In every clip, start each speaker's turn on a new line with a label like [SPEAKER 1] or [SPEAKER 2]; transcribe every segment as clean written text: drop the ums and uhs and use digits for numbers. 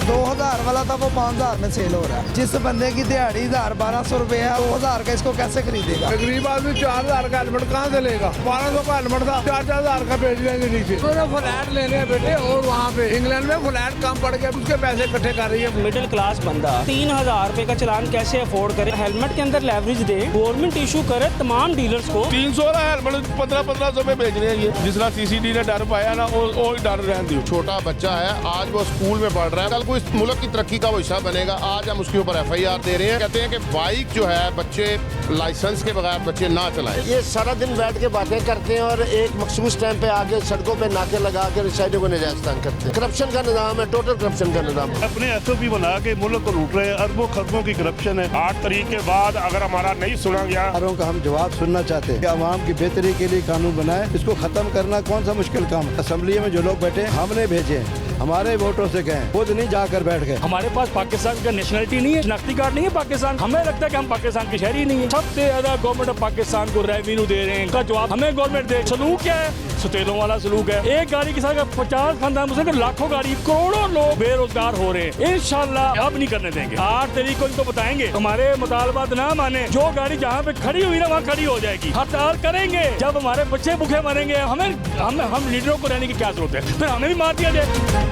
[SPEAKER 1] 2000 वाला था वो 5000 में सेल हो रहा है। जिस बंदे की दिहाड़ी 1200 रुपए है 2000 का इसको कैसे खरीदेगा?
[SPEAKER 2] गरीब आदमी 4000 का हेलमेट कहाँ से लेगा? 1200 का हेलमेट था 4000 का बेच लेंगे नीचे। तो फ्लैट ले रहे हैं बेटे, और वहाँ पे इंग्लैंड में फ्लैट कम पड़ गया, उसके पैसे इकट्ठे कर रही है।
[SPEAKER 3] मिडिल क्लास बंदा 3000 रुपए का चालान कैसे अफोर्ड करे? हेलमेट के अंदर लेवरेज दे, गवर्नमेंट इशू करे तमाम डीलर्स को।
[SPEAKER 2] 300 का हेलमेट 1500 में बेच रहे हैं। ये जिस तरह सीसीडी ने डर पाया ना, वो डर रहने दियो।
[SPEAKER 4] छोटा बच्चा है, आज वो स्कूल में पढ़ रहा है, कल को इस मुल्क की तरक्की का वो हिस्सा बनेगा। आज हम उसके ऊपर FIR दे रहे हैं। कहते हैं कि बाइक जो है बच्चे लाइसेंस के बगैर बच्चे ना चलाएं।
[SPEAKER 5] ये सारा दिन बैठ के बातें करते हैं और एक मखसूस टाइम पे आके सड़कों पे नाके लगा के रिक्शाइयों को नजायज तंग करते हैं। करप्शन का निजाम है, टोटल करप्शन का निजाम है।
[SPEAKER 6] अपने SOP बना के मुल्क को लूट रहे हैं, अरबों खरबों की करप्शन है। 8 तारीख के बाद अगर हमारा नहीं सुना गया,
[SPEAKER 7] का हम जवाब सुनना चाहते हैं कि आवाम की बेहतरी के लिए कानून बनाए। इसको खत्म करना कौन सा मुश्किल काम? असेंबली में जो लोग बैठे हमने भेजे, हमारे वोटों से गए, खुद नहीं जाकर बैठ गए।
[SPEAKER 3] हमारे पास पाकिस्तान का नेशनलिटी नहीं है, शनाख्ती कार्ड नहीं है पाकिस्तान। हमें लगता है कि हम पाकिस्तान के शहरी नहीं है। सबसे ज्यादा गवर्नमेंट ऑफ पाकिस्तान को रेवेन्यू दे रहे हैं, इनका जवाब हमें गवर्नमेंट दे। सलूक क्या है? सतेलों वाला सलूक है। एक गाड़ी के साथ 50 खानदान मुझे लाखों गाड़ी, करोड़ों लोग बेरोजगार हो रहे हैं। इंशाल्लाह अब नहीं करने देंगे। 8 तारीख को इनको बताएंगे हमारे मुतालबात ना माने, जो गाड़ी जहाँ पे खड़ी हुई ना वहाँ खड़ी हो जाएगी। हड़ताल करेंगे। जब हमारे बच्चे भूखे मरेंगे, हम लीडरों को रहने की क्या जरूरत है? फिर हमें भी मार दिया जाए।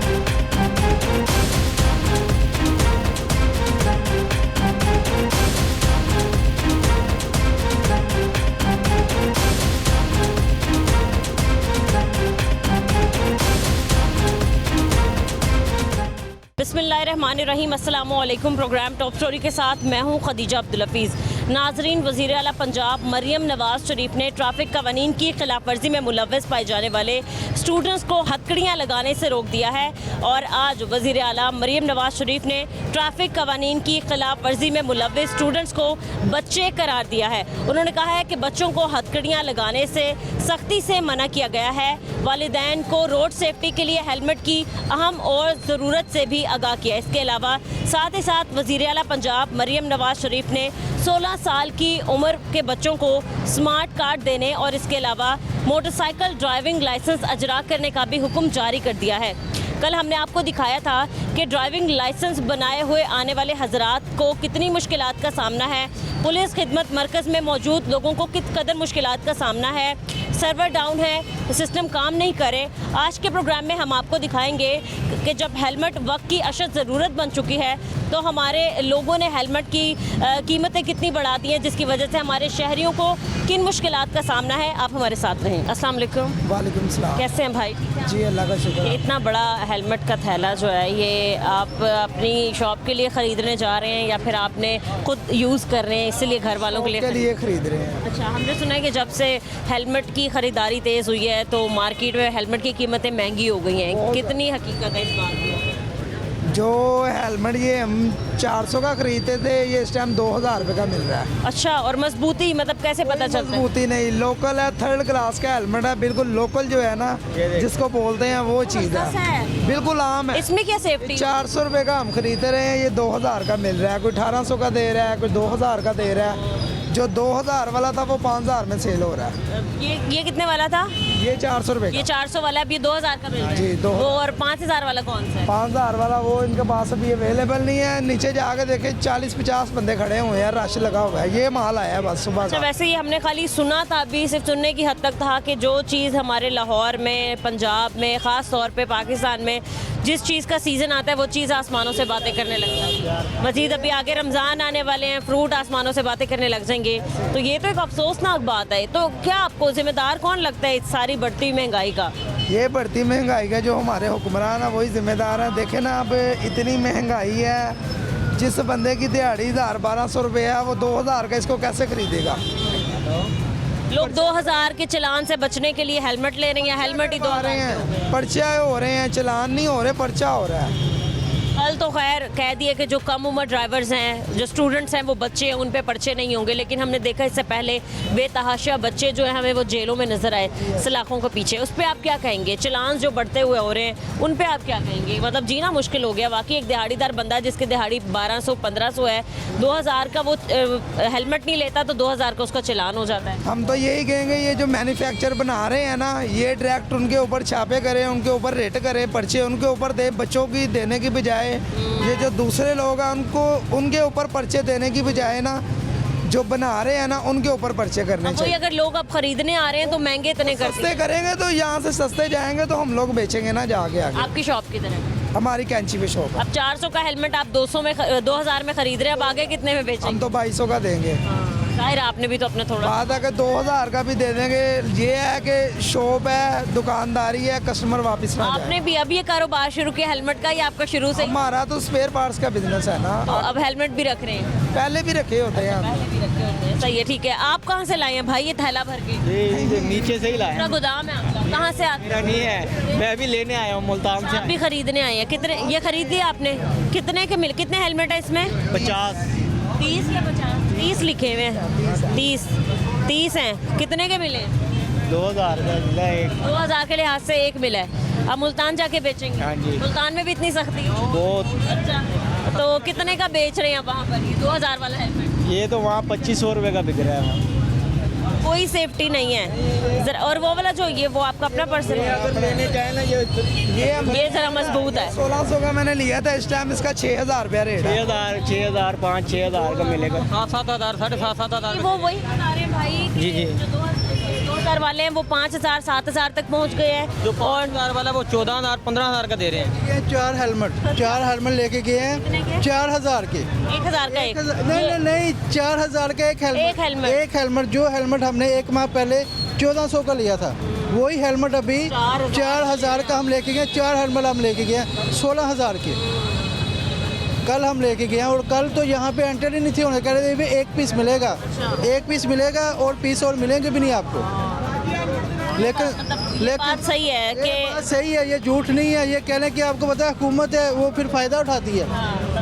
[SPEAKER 8] बिस्मिल्लाहिर्रहमानिर्रहीम, अस्सलामु अलैकुम। प्रोग्राम टॉप स्टोरी के साथ मैं हूं खदीजा अब्दुल हफीज़। नाजरीन, वज़ीर आला पंजाब मरियम नवाज़ शरीफ ने ट्रैफिक कवानीन की खिलाफ वर्जी में मुलव्वस पाए जाने वाले स्टूडेंट्स को हथकड़ियाँ लगाने से रोक दिया है। और आज वज़ीर आला मरियम नवाज़ शरीफ ने ट्रैफिक कवानीन की खिलाफ वर्जी में मुलव्वस स्टूडेंट्स को बच्चे करार दिया है। उन्होंने कहा है कि बच्चों को हथकड़ियाँ लगाने से सख्ती से मना किया गया है। वालिदैन को रोड सेफ्टी के लिए हेलमेट की अहम और ज़रूरत से भी आगाह किया। इसके अलावा साथ ही साथ वज़ीर आला पंजाब मरियम नवाज़ शरीफ ने 16 साल की उम्र के बच्चों को स्मार्ट कार्ड देने और इसके अलावा मोटरसाइकिल ड्राइविंग लाइसेंस अजरा करने का भी हुक्म जारी कर दिया है। कल हमने आपको दिखाया था कि ड्राइविंग लाइसेंस बनाए हुए आने वाले हजरात को कितनी मुश्किलात का सामना है। पुलिस खिदमत मरकज़ में मौजूद लोगों को किस कदर मुश्किलात का सामना है। सर्वर डाउन है, सिस्टम काम नहीं करे। आज के प्रोग्राम में हम आपको दिखाएंगे कि जब हेलमेट वक्त की अशद ज़रूरत बन चुकी है तो हमारे लोगों ने हेलमेट की कीमतें कितनी बढ़ा दी हैं, जिसकी वजह से हमारे शहरियों को किन मुश्किलात का सामना है। आप हमारे साथ रहें। अस्सलाम वालेकुम।
[SPEAKER 1] वालेकुम सलाम।
[SPEAKER 8] कैसे हैं भाई?
[SPEAKER 1] जी अल्लाह का शुक्र।
[SPEAKER 8] इतना बड़ा हेलमेट का थैला जो है, ये आप अपनी शॉप के लिए ख़रीदने जा रहे हैं या फिर आपने खुद यूज़ कर रहे हैं इसलिए घर वालों के लिए
[SPEAKER 1] खरीद रहे हैं?
[SPEAKER 8] अच्छा, हमने सुना है कि जब से हेलमेट की ख़रीदारी तेज़ हुई है तो मार्केट में हेलमेट की कीमतें महंगी हो गई हैं। कितनी हकीकत है इस बात में?
[SPEAKER 1] जो हेलमेट ये हम 400 का खरीदते थे, ये इस टाइम 2000 रुपये का मिल रहा है।
[SPEAKER 8] अच्छा, और मजबूती मतलब कैसे पता चलता है?
[SPEAKER 1] मजबूती नहीं, लोकल है, 3rd क्लास का हेलमेट है, बिल्कुल लोकल जो है ना जिसको बोलते हैं वो चीज़ है, बिल्कुल आम है।
[SPEAKER 8] इसमें क्या सेफ्टी?
[SPEAKER 1] 400 रुपये का हम खरीदते रहे हैं, ये 2000 का मिल रहा है। कोई 1800 का दे रहा है, कोई 2000 का दे रहा है। जो 2000 वाला था वो 5000 में सेल हो रहा है।
[SPEAKER 8] ये कितने वाला था?
[SPEAKER 1] ये 400 रुपये।
[SPEAKER 8] ये 400 वाला, अब ये 2000 का मिल रहा है
[SPEAKER 1] जी।
[SPEAKER 8] वो और 5000 वाला कौन सा है?
[SPEAKER 1] 5000 वाला वो इनके पास अभी अवेलेबल नहीं है। नीचे जाके देखे 40-50 बंदे खड़े हुए हैं, रश लगा हुआ है। ये माल आया है बस सुबह।
[SPEAKER 8] अच्छा, वैसे ही हमने खाली सुना था, अभी सिर्फ सुनने की हद तक था कि जो चीज़ हमारे लाहौर में, पंजाब में, ख़ास तौर पे पाकिस्तान में जिस चीज़ का सीज़न आता है वो चीज़ आसमानों से बातें करने लगता है। मज़ीद अभी आगे रमज़ान आने वाले हैं, फ्रूट आसमानों से बातें करने लग जाएंगे। तो ये तो एक अफसोसनाक बात है। तो क्या आपको जिम्मेदार कौन लगता है इस सारी बढ़ती महंगाई का?
[SPEAKER 1] ये बढ़ती महंगाई का जो हमारे हुक्मरान है वही जिम्मेदार है। देखे ना, अब इतनी महंगाई है, जिस बंदे की दिहाड़ी 1200 रुपये है वो 2000 का इसको कैसे खरीदेगा?
[SPEAKER 8] लोग 2000 के चलान से बचने के लिए हेलमेट ले रहे हैं, हेलमेट ही
[SPEAKER 1] आ रहे हैं, पर्चा हो रहे हैं, चलान नहीं हो रहे, पर्चा हो रहा है।
[SPEAKER 8] कल तो खैर कह दिए कि जो कम उम्र ड्राइवर्स हैं, जो स्टूडेंट्स हैं, वो बच्चे हैं, उन पे पर्चे नहीं होंगे। लेकिन हमने देखा इससे पहले बेतहाशा बच्चे जो हैं हमें वो जेलों में नजर आए सलाखों के पीछे। उस पर आप क्या कहेंगे? चलान जो बढ़ते हुए हो रहे हैं उन पे आप क्या कहेंगे? मतलब जीना मुश्किल हो गया वाकई। एक दिहाड़ीदार बंदा जिसकी दिहाड़ी 1200-1500 है, 2000 का वो हेलमेट नहीं लेता तो 2000 का उसका चलान हो जाता है।
[SPEAKER 1] हम तो यही कहेंगे, ये जो मैन्युफैक्चर बना रहे हैं ना, ये डायरेक्ट उनके ऊपर छापे करें, उनके ऊपर रेट करें, पर्चे उनके ऊपर दे। बच्चों की देने की बजाय बजाय ये जो दूसरे लोग हैं उनको उनके ऊपर पर्चे देने की बजाय ना जो बना रहे हैं ना उनके ऊपर पर्चे करने
[SPEAKER 8] वही
[SPEAKER 1] चाहिए।
[SPEAKER 8] अगर लोग अब खरीदने आ रहे हैं तो महंगे इतने करते
[SPEAKER 1] सस्ते करेंगे तो यहाँ से सस्ते जाएंगे तो हम लोग बेचेंगे ना जाके आगे।
[SPEAKER 8] आपकी शॉप की तरह
[SPEAKER 1] हमारी कैंची पे शॉप है।
[SPEAKER 8] अब 400 का हेलमेट आप 200 में 2000 में खरीद रहे हैं, अब आगे कितने में
[SPEAKER 1] हम
[SPEAKER 8] बेचेंगे?
[SPEAKER 1] तो 2200 का देंगे।
[SPEAKER 8] जाहिर है, आपने भी तो अपना थोड़ा
[SPEAKER 1] बात है कि 2000 का भी दे देंगे। ये है कि शॉप है, दुकानदारी है, कस्टमर वापस ना
[SPEAKER 8] आपने
[SPEAKER 1] जाए।
[SPEAKER 8] भी अभी ये कारोबार शुरू किया हेलमेट का, या आपका शुरू से ही?
[SPEAKER 1] हमारा तो स्पेयर पार्ट्स का बिजनेस है ना,
[SPEAKER 8] तो अब हेलमेट भी रख रहे हैं?
[SPEAKER 1] पहले भी रखे होते हैं।
[SPEAKER 8] पहले भी रखे होते हैं। सही है, ठीक है। आप कहाँ से लाए हैं भाई ये थैला भर के?
[SPEAKER 9] नीचे से ही लाया
[SPEAKER 8] पूरा गोदाम है आपका? कहाँ से आते
[SPEAKER 9] मेरा नहीं है, मैं अभी लेने आया हूँ मुल्तान
[SPEAKER 8] आप भी खरीदने आए हैं? कितने ये खरीद लिया आपने? कितने के मिले? कितने हेलमेट है इसमें?
[SPEAKER 9] 50।
[SPEAKER 8] 30 या 50? 30 लिखे हुए हैं। 30 हैं। कितने के मिले?
[SPEAKER 9] 2000 का मिला एक।
[SPEAKER 8] 2000 के लिहाज से एक मिला है। अब मुल्तान जाके बेचेंगे?
[SPEAKER 9] हाँ जी।
[SPEAKER 8] मुल्तान में भी इतनी सख्ती है?
[SPEAKER 9] बहुत।
[SPEAKER 8] अच्छा, तो कितने का बेच रहे हैं वहाँ पर ये 2000 वाला हेलमेट?
[SPEAKER 9] ये तो वहाँ 2500 रुपये का बिक रहा है वहाँ।
[SPEAKER 8] कोई सेफ्टी नहीं है जरा। और वो वाला जो ये वो आपका अपना पर्सन है?
[SPEAKER 9] अगर लेने जाए ना
[SPEAKER 8] ये जरा मजबूत है।
[SPEAKER 1] 1600 का मैंने लिया था, इस टाइम इसका 6000 रुपया रेट है।
[SPEAKER 9] 6000 5-6000 का मिलेगा।
[SPEAKER 10] 7,000 7,500
[SPEAKER 8] वो वही बता रहे हैं भाई कि
[SPEAKER 10] जी, जी।
[SPEAKER 8] जो 2000 वाले हैं वो 5000 7000 तक पहुंच गए हैं।
[SPEAKER 10] जो 5000 वाला वो 14,000 15,000 का दे रहे हैं।
[SPEAKER 7] ये 4 हेलमेट लेके गए हैं 4000 के।
[SPEAKER 8] 1000 का एक?
[SPEAKER 7] नहीं 4000 का एक हेलमेट जो हेलमेट हमने एक माह पहले 1400 का लिया था, वही हेलमेट अभी 4000 का हम लेके गए। 4 हेलमेट हम लेके गए 16,000 के कल हम लेके गए हैं। और कल तो यहाँ पे एंटर ही नहीं थी, उन्हें कह रहे थे एक पीस मिलेगा, एक पीस मिलेगा और पीस और मिलेंगे भी नहीं आपको। लेकिन
[SPEAKER 8] बात सही है कि
[SPEAKER 7] बात सही है, ये झूठ नहीं है। ये कहने की आपको पता है हुकूमत है वो फिर फायदा उठाती है।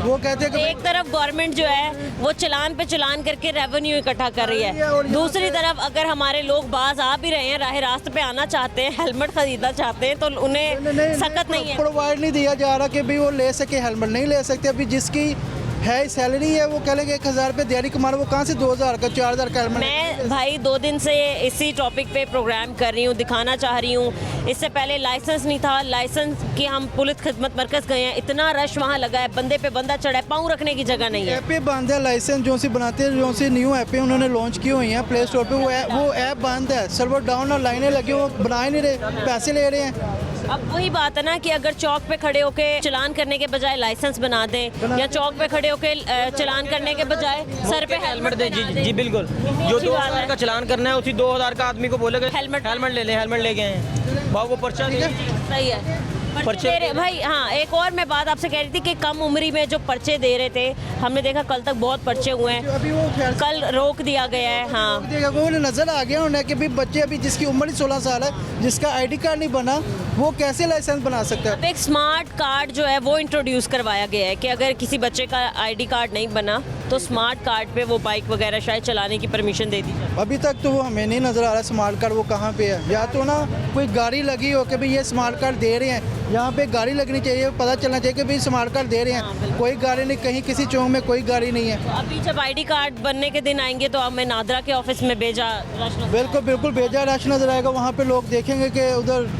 [SPEAKER 7] वो कहते हैं कि
[SPEAKER 8] एक तरफ गवर्नमेंट जो है वो चलान पे चलान करके रेवेन्यू इकट्ठा कर रही है, दूसरी तरफ अगर हमारे लोग बाज आ भी रहे हैं, राह रास्ते पे आना चाहते हैं, हेलमेट खरीदना चाहते हैं, तो उन्हें सख्त नहीं है,
[SPEAKER 7] प्रोवाइड नहीं दिया जा रहा कि भाई वो ले सके हेलमेट। नहीं ले सकते। अभी जिसकी है सैलरी है वो कह लेंगे 1000 रुपये दिहाड़ी कमा रहा, वो कहाँ से 2000 का 4000 का हेलमेट।
[SPEAKER 8] मैं भाई 2 दिन से इसी टॉपिक पे प्रोग्राम कर रही हूँ, दिखाना चाह रही हूँ। इससे पहले लाइसेंस नहीं था, लाइसेंस की हम पुलिस खिदमत मरकज़ गए हैं, इतना रश वहाँ लगा है, बंदे पे बंदा चढ़ा है, पाँव रखने की जगह नहीं है।
[SPEAKER 7] ऐप पे बंद है लाइसेंस, जो सी बनाते हैं, जो सी न्यू ऐप उन्होंने लॉन्च की हुई हैं प्ले स्टोर पे, वो ऐप बंद है, सर्वर डाउन और लाइनें लगी, वो बना ही नहीं रहे, पैसे ले रहे हैं।
[SPEAKER 8] अब वही बात है ना कि अगर चौक पे खड़े होके चलान करने के बजाय लाइसेंस बना दें, या चौक पे खड़े होके चलान करने के बजाय सर पे हेलमेट
[SPEAKER 10] दे जी जी बिल्कुल। जो 2000 का चलान करना है उसी 2000 का आदमी को बोलेगा हेलमेट ले ले, हेलमेट ले गए हैं भाव, वो पर्चा दे।
[SPEAKER 8] सही है।
[SPEAKER 10] पर्चे
[SPEAKER 8] दे रहे भाई। हाँ, एक और मैं बात आपसे कह रही थी कि कम उम्री में जो पर्चे दे रहे थे, हमने देखा कल तक बहुत पर्चे हुए हैं,
[SPEAKER 7] अभी वो
[SPEAKER 8] कल रोक दिया गया है। हाँ,
[SPEAKER 7] वो नजर आ गया उन्हें कि भाई बच्चे अभी जिसकी उम्र ही 16 साल है, जिसका आईडी कार्ड नहीं बना, वो कैसे लाइसेंस बना सकता है।
[SPEAKER 8] अब एक स्मार्ट कार्ड जो है वो इंट्रोड्यूस करवाया गया है कि अगर किसी बच्चे का आईडी कार्ड नहीं बना तो स्मार्ट कार्ड पे वो बाइक वगैरह शायद चलाने की परमिशन दे दी जाए।
[SPEAKER 7] अभी तक तो वो हमें नहीं नजर आ रहा स्मार्ट कार्ड वो कहाँ पे है। या तो ना कोई गाड़ी लगी हो कि भाई ये स्मार्ट कार्ड दे रहे हैं, यहाँ पे गाड़ी लगनी चाहिए, पता चलना चाहिए कि भाई स्मार्ट कार्ड दे रहे हैं। कोई गाड़ी नहीं, कहीं किसी चौक में कोई गाड़ी नहीं है।
[SPEAKER 8] अभी जब आईडी कार्ड बनने के दिन आएंगे तो हमें नादरा के ऑफिस में भेजा रश।
[SPEAKER 7] बिल्कुल भेजा रश नजर आएगा। वहाँ पे लोग देखेंगे कि उधर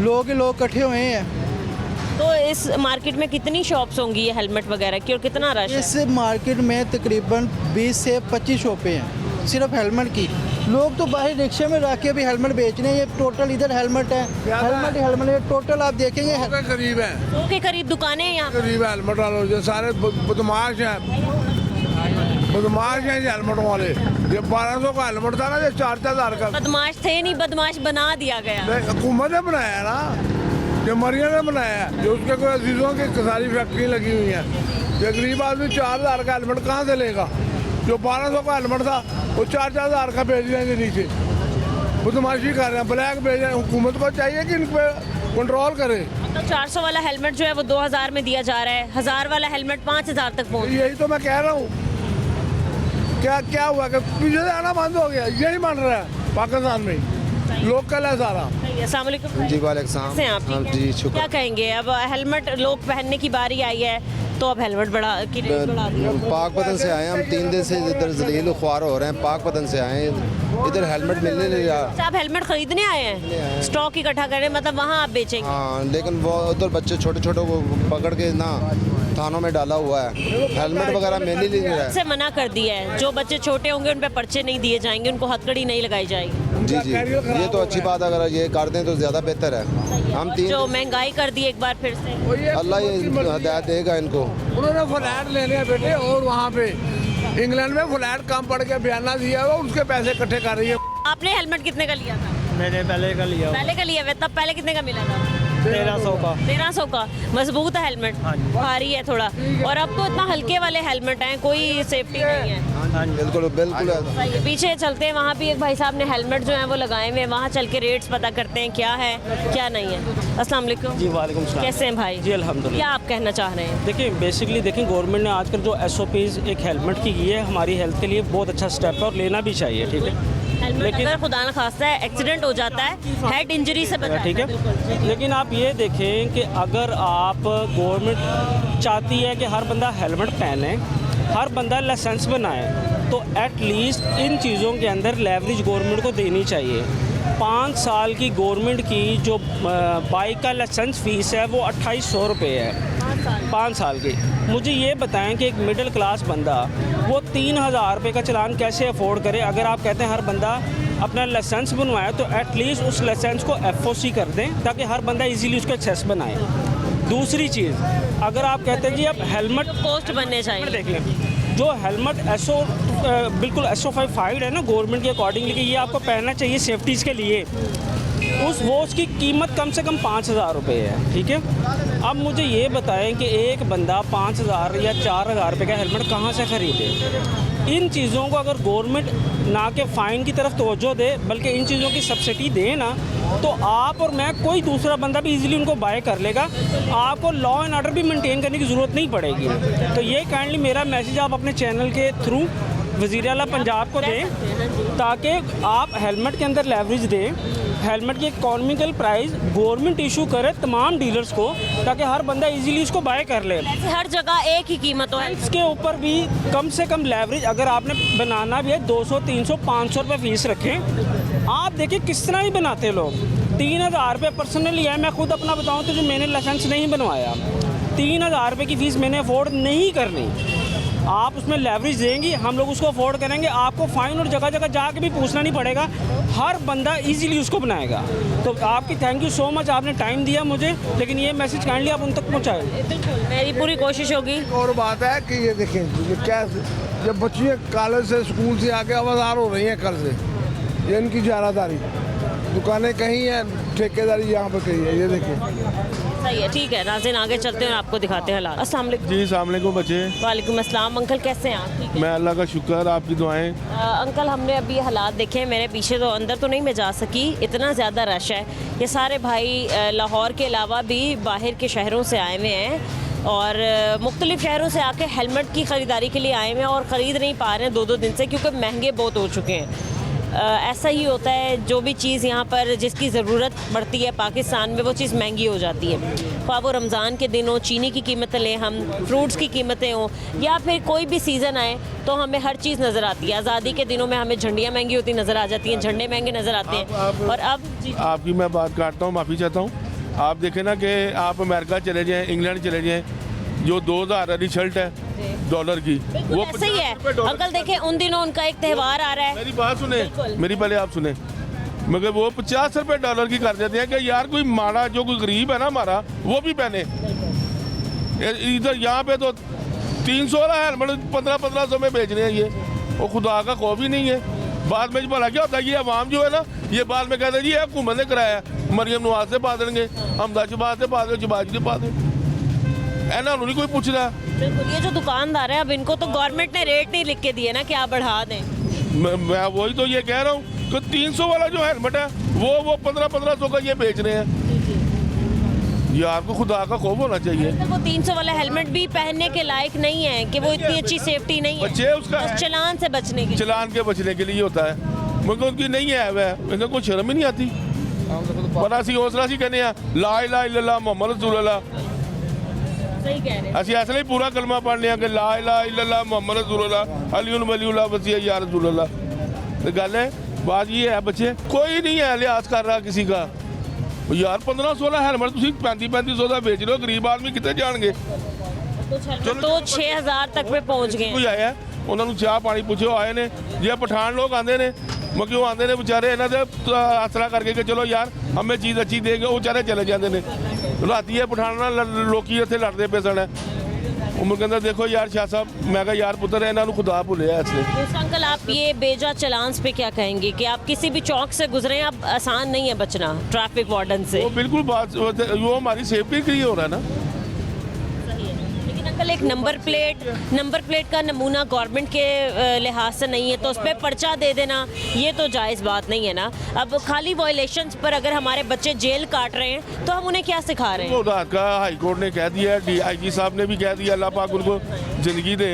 [SPEAKER 7] लोग इकट्ठे हुए हैं।
[SPEAKER 8] तो इस मार्केट में कितनी शॉप्स होंगी ये हेलमेट वगैरह की, और कितना रश है?
[SPEAKER 7] इस मार्केट में तकरीबन 20 से 25 शॉपें हैं सिर्फ हेलमेट की। लोग तो बाहर रिक्शे में रख के भी हेलमेट बेच रहे हैं। ये टोटल इधर हेलमेट है, हेलमेट है, टोटल आप देखेंगे
[SPEAKER 2] करीब है,
[SPEAKER 8] 100 के करीब दुकानें हैं यहाँ।
[SPEAKER 2] करीब है हेलमेट वालों जो सारे बदमाश हैं, ये हेलमेट वाले। ये 1200 का हेलमेट था ना, ये 4,000 का।
[SPEAKER 8] बदमाश थे नहीं, बदमाश बना दिया गया।
[SPEAKER 2] हुकूमत ने बनाया है ना, जो मरियम ने बनाया है, जो उसके कोई अजीजों की सारी फैक्ट्री लगी हुई है। ये गरीब आदमी 4000 का हेलमेट कहाँ से लेगा? जो 1200 का हेलमेट था वो 4,000 का भेज रहे हैं नीचे, बदमाशी कर रहे हैं, ब्लैक भेज रहे हैं। हुकूमत को चाहिए कि इन पर कंट्रोल करे।
[SPEAKER 8] तो 400 वाला हेलमेट जो है वो 2000 में दिया जा रहा है, 1000 वाला हेलमेट 5000 तक पहुँच।
[SPEAKER 2] यही तो मैं कह रहा हूँ। क्या हुआ कि पीछे से आना बंद हो गया, यही मान रहा है पाकिस्तान में लोकल है सारा।
[SPEAKER 8] अस्सलाम वालेकुम।
[SPEAKER 7] जी वालेकुम सलाम।
[SPEAKER 8] कैसे हैं आप?
[SPEAKER 7] हाँ, जी शुक्र।
[SPEAKER 8] क्या कहेंगे, अब हेलमेट लोग पहनने की बारी आई है, तो अब हेलमेट की रेट बढ़ा दी।
[SPEAKER 11] पाकपतन से आए हम 3 दिन से इधर जलील ख्वार हो रहे हैं। पाकपतन से आए हैं, इधर हेलमेट मिलने नहीं रहा।
[SPEAKER 8] अच्छा, आप हेलमेट खरीदने आए हैं, स्टॉक इकट्ठा करें, मतलब वहाँ आप बेचेंगे?
[SPEAKER 11] हाँ, लेकिन वो उधर बच्चे छोटे छोटे को पकड़ के ना थानों में डाला हुआ है, हेलमेट वगैरह मिल ही नहीं रहा है।
[SPEAKER 8] से मना कर दिया है, जो बच्चे छोटे होंगे उन पे पर्चे नहीं दिए जाएंगे, उनको हथकड़ी नहीं लगाई जाएगी।
[SPEAKER 11] जी जी, ये तो अच्छी बात है, अगर ये कर दें तो ज़्यादा बेहतर है। हम
[SPEAKER 8] जो महंगाई कर दी एक बार फिर से,
[SPEAKER 11] अल्लाह ये हिदायत देगा इनको।
[SPEAKER 2] उन्होंने फ्लैट ले लिया बेटे, और वहाँ पे इंग्लैंड में फ्लैट कम पड़ के बयाना दिया हुआ, उसके पैसे इकट्ठे कर रही है।
[SPEAKER 8] आपने हेलमेट कितने का लिया था?
[SPEAKER 9] मैंने पहले का लिया
[SPEAKER 8] पहले का लिया हुआ, तब पहले कितने का मिला था?
[SPEAKER 9] 1300 का।
[SPEAKER 8] 1300 का। मजबूत है हेलमेट, भारी है थोड़ा, और अब तो इतना हल्के वाले हेलमेट हैं, कोई सेफ्टी नहीं है।
[SPEAKER 11] बिल्कुल बिल्कुल।
[SPEAKER 8] पीछे चलते हैं, वहाँ भी एक भाई साहब ने हेलमेट जो है वो लगाए हुए हैं, वहाँ चल के रेट्स पता करते हैं क्या है क्या नहीं है। अस्सलाम वालेकुम।
[SPEAKER 9] जी वालेकुम सलाम।
[SPEAKER 8] कैसे हैं भाई?
[SPEAKER 9] जी अल्हम्दुलिल्लाह।
[SPEAKER 8] क्या आप कहना चाह रहे हैं?
[SPEAKER 9] देखिए बेसिकली देखें, गवर्नमेंट ने आजकल जो SOPs एक हेलमेट की है, हमारी हेल्थ के लिए बहुत अच्छा स्टेप है और लेना भी चाहिए, ठीक है।
[SPEAKER 8] हेलमेट अगर खुदा न खास्ता है एक्सीडेंट हो जाता है, हेड इंजरी से बचाता है,
[SPEAKER 9] ठीक है। लेकिन आप ये देखें कि अगर आप गवर्नमेंट चाहती है कि हर बंदा हेलमेट पहने, हर बंदा लाइसेंस बनाए, तो एटलीस्ट इन चीज़ों के अंदर लेवरेज गवर्नमेंट को देनी चाहिए। 5 साल की गवर्नमेंट की जो बाइक का लाइसेंस फ़ीस है वो 2800 रुपये है 5 साल की। मुझे ये बताएं कि एक मिडिल क्लास बंदा वो 3000 रुपये का चालान कैसे अफोर्ड करे? अगर आप कहते हैं हर बंदा अपना लाइसेंस बनवाए, तो एटलीस्ट उस लाइसेंस को FOC कर दें ताकि हर बंदा इजीली उसको एक्सेस बनाए। दूसरी चीज़, अगर आप कहते हैं जी आप हेलमेट
[SPEAKER 8] पोस्ट बनने चाहिए,
[SPEAKER 9] देख लें जो हेलमेट बिल्कुल SO5 फाइड है ना गवर्नमेंट के अकॉर्डिंगली कि ये आपको पहनना चाहिए सेफ्टीज़ के लिए, उसकी कीमत कम से कम 5000 रुपये है, ठीक है। अब मुझे ये बताएं कि एक बंदा 5000 या 4000 रुपये का हेलमेट कहाँ से ख़रीदे? इन चीज़ों को अगर गवर्नमेंट ना के फ़ाइन की तरफ तवज्जो दे, बल्कि इन चीज़ों की सब्सिडी दे ना, तो आप और मैं कोई दूसरा बंदा भी इजीली उनको बाय कर लेगा। आपको लॉ एंड ऑर्डर भी मेंटेन करने की ज़रूरत नहीं पड़ेगी। तो ये काइंडली मेरा मैसेज आप अपने चैनल के थ्रू वज़ीर आला पंजाब को दें, ताकि आप हेलमेट के अंदर लेवरेज दें, हेलमेट की इकोनॉमिकल प्राइस गवर्नमेंट इशू करे तमाम डीलर्स को, ताकि हर बंदा इजीली इसको बाय कर ले।
[SPEAKER 8] हर जगह एक ही कीमत हो।
[SPEAKER 9] इसके ऊपर भी कम से कम लेवरेज अगर आपने बनाना भी है 200, 300, 500 रुपये फ़ीस रखें। आप देखिए किस तरह ही बनाते लोग। 3000 रुपये पर्सनली है, मैं खुद अपना बताऊँ तो जो मैंने लाइसेंस नहीं बनवाया, 3000 रुपये की फ़ीस मैंने अफोर्ड नहीं करनी। आप उसमें लेवरेज देंगी, हम लोग उसको अफोर्ड करेंगे, आपको फ़ाइन और जगह जगह जाके भी पूछना नहीं पड़ेगा, हर बंदा इजीली उसको बनाएगा। तो आपकी थैंक यू सो मच, आपने टाइम दिया मुझे, लेकिन ये मैसेज काइंडली आप उन तक पहुँचाए।
[SPEAKER 8] मेरी पूरी कोशिश होगी।
[SPEAKER 2] और बात है कि ये देखें, ये क्या, जब बच्चियाँ कॉलेज से स्कूल से आके आवाज़ार हो रही हैं कल से, ये इनकी ज़्यादादारी, दुकानें कहीं हैं, ठेकेदारी यहाँ पर कहीं है, ये देखें।
[SPEAKER 8] सही है, ठीक है नाज़रीन, आगे चलते हैं और आपको दिखाते हैं हालात। अस्सलाम वालेकुम।
[SPEAKER 12] जी अस्सलाम वालेकुम बच्चे।
[SPEAKER 8] वालेकुम अस्सलाम। अंकल कैसे हैं आप? ठीक है।
[SPEAKER 12] मैं अल्लाह का शुक्र, आपकी दुआएं।
[SPEAKER 8] अंकल हमने अभी हालात देखे हैं, मेरे पीछे तो अंदर तो नहीं मैं जा सकी, इतना ज़्यादा रश है। ये सारे भाई लाहौर के अलावा भी बाहर के शहरों से आए हुए हैं और मुख्तलिफ़ शहरों से आके हेलमेट की ख़रीदारी के लिए आए हुए हैं और ख़रीद नहीं पा रहे हैं 2-2 दिन से, क्योंकि महंगे बहुत हो चुके हैं। ऐसा ही होता है, जो भी चीज़ यहाँ पर जिसकी ज़रूरत पड़ती है पाकिस्तान में, वो चीज़ महंगी हो जाती है। ख्वाह वो रमज़ान के दिन हो, चीनी की कीमतें लें हम, फ्रूट्स की कीमतें हों, या फिर कोई भी सीज़न आए तो हमें हर चीज़ नज़र आती है। आज़ादी के दिनों में हमें झंडियाँ महंगी होती नज़र आ जाती हैं, झंडे महंगे नज़र आते हैं। और अब
[SPEAKER 12] आपकी मैं बात काटता हूँ, माफ़ी चाहता हूँ। आप देखें ना कि आप अमेरिका चले जाएँ, इंग्लैंड चले जाएँ, जो 2000 वाली शर्ट है डॉलर की, वो
[SPEAKER 8] ऐसे ही है। अंकल देखें, उन दिनों उनका एक त्यौहार आ रहा है।
[SPEAKER 12] मेरी बात सुने, मेरी पहले आप सुने, मगर वो 50 रुपये डॉलर की कर देते हैं कि यार कोई माड़ा, जो कोई गरीब है ना हमारा, वो भी पहने। इधर यहाँ पे तो 300 वाला हेलमेट 1500 में बेच रहे हैं ये, वो खुदा का खौफ ही नहीं है। बाद में भला क्या होता है, ये अवाम जो है ना, ये बाद में कहते हैं जी ये हुकूमत ने कराया, मरियम नवाज से पा देंगे, अहमदाबाद से पा देंगे, जबाज से पा देंगे, ऐना नहीं कोई पूछ रहा।
[SPEAKER 8] बिल्कुल, ये जो दुकानदार है, अब इनको तो गवर्नमेंट ने रेट नहीं लिख के दिए ना कि आप बढ़ा दें।
[SPEAKER 12] मैं वही तो ये कह रहा हूँ कि 300 वाला जो हेलमेट है वो 1500 का ये बेच रहे हैं। यार को खुदा का खौफ होना चाहिए।
[SPEAKER 8] वो 300 वाला हेलमेट भी पहनने के लायक नहीं है, कि वो इतनी अच्छी सेफ्टी नहीं है,
[SPEAKER 12] बच्चे उसका
[SPEAKER 8] बस चालान से बचने के,
[SPEAKER 12] चालान के बचने के लिए होता है, मगर उनकी नहीं है, वह इनको कोई शर्म ही नहीं आती। बड़ा सी हौसला सी कहने ला इलाहा इल्लल्लाह मुहम्मद रसूलुल्लाह,
[SPEAKER 8] सही कह रहे हैं।
[SPEAKER 12] ਅਸੀਂ ਇਸ ਲਈ ਪੂਰਾ ਕਲਮਾ ਪੜ੍ਹ ਲਿਆ ਕਿ ਲਾ ਇਲਾਹਾ ਇਲੱਲਾ ਮੁਹੰਮਦ ਰਸੂਲੁल्लाह ਅਲੀਉਨ ਵਲੀਉल्लाह ਵਸੀਆ ਯਾ रसूलुल्लाह। तो गल है बात ये है बच्चे कोई नहीं है लिहाज कर रहा किसी का यार 1500 हेलमेट तुम 3500 का बेच रहे हो गरीब आदमी कितने जाएंगे
[SPEAKER 8] तो 6000 तक पे पहुंच गए
[SPEAKER 12] कोई आया उन्होंने चाह पानी पूछो आए ने जे पठान लोग आते ने क्यों आते ने बेचारे इन्हों के आसरा करके कि चलो यार हमें चीज़ अच्छी देंगे वो बेचारे चले जाते हैं राती पठान लोग इतने लड़ते पे सन उम्र कहता देखो यार शाह साहब मैं कहा यार पुत्र इन्हों खुदा भुलिया इसलिए।
[SPEAKER 8] तो अंकल आप ये बेजा चलान्स पे क्या कहेंगे कि आप किसी भी चौक से गुजरे अब आसान नहीं है बचना ट्रैफिक वार्डन से?
[SPEAKER 12] वो बिल्कुल बात वो हमारी सेफ्टी के लिए हो रहा है ना।
[SPEAKER 8] लेकिन अंकल एक नंबर प्लेट का नमूना गवर्नमेंट के लिहाज से नहीं है तो उस पर पर्चा दे देना ये तो जायज़ बात नहीं है ना। अब खाली वायलेशंस पर अगर हमारे बच्चे जेल काट रहे हैं तो हम उन्हें क्या सिखा रहे हैं?
[SPEAKER 12] वो रात का हाई कोर्ट ने कह दिया DIG साहब ने भी कह दिया अल्लाह पाक उनको ज़िंदगी दे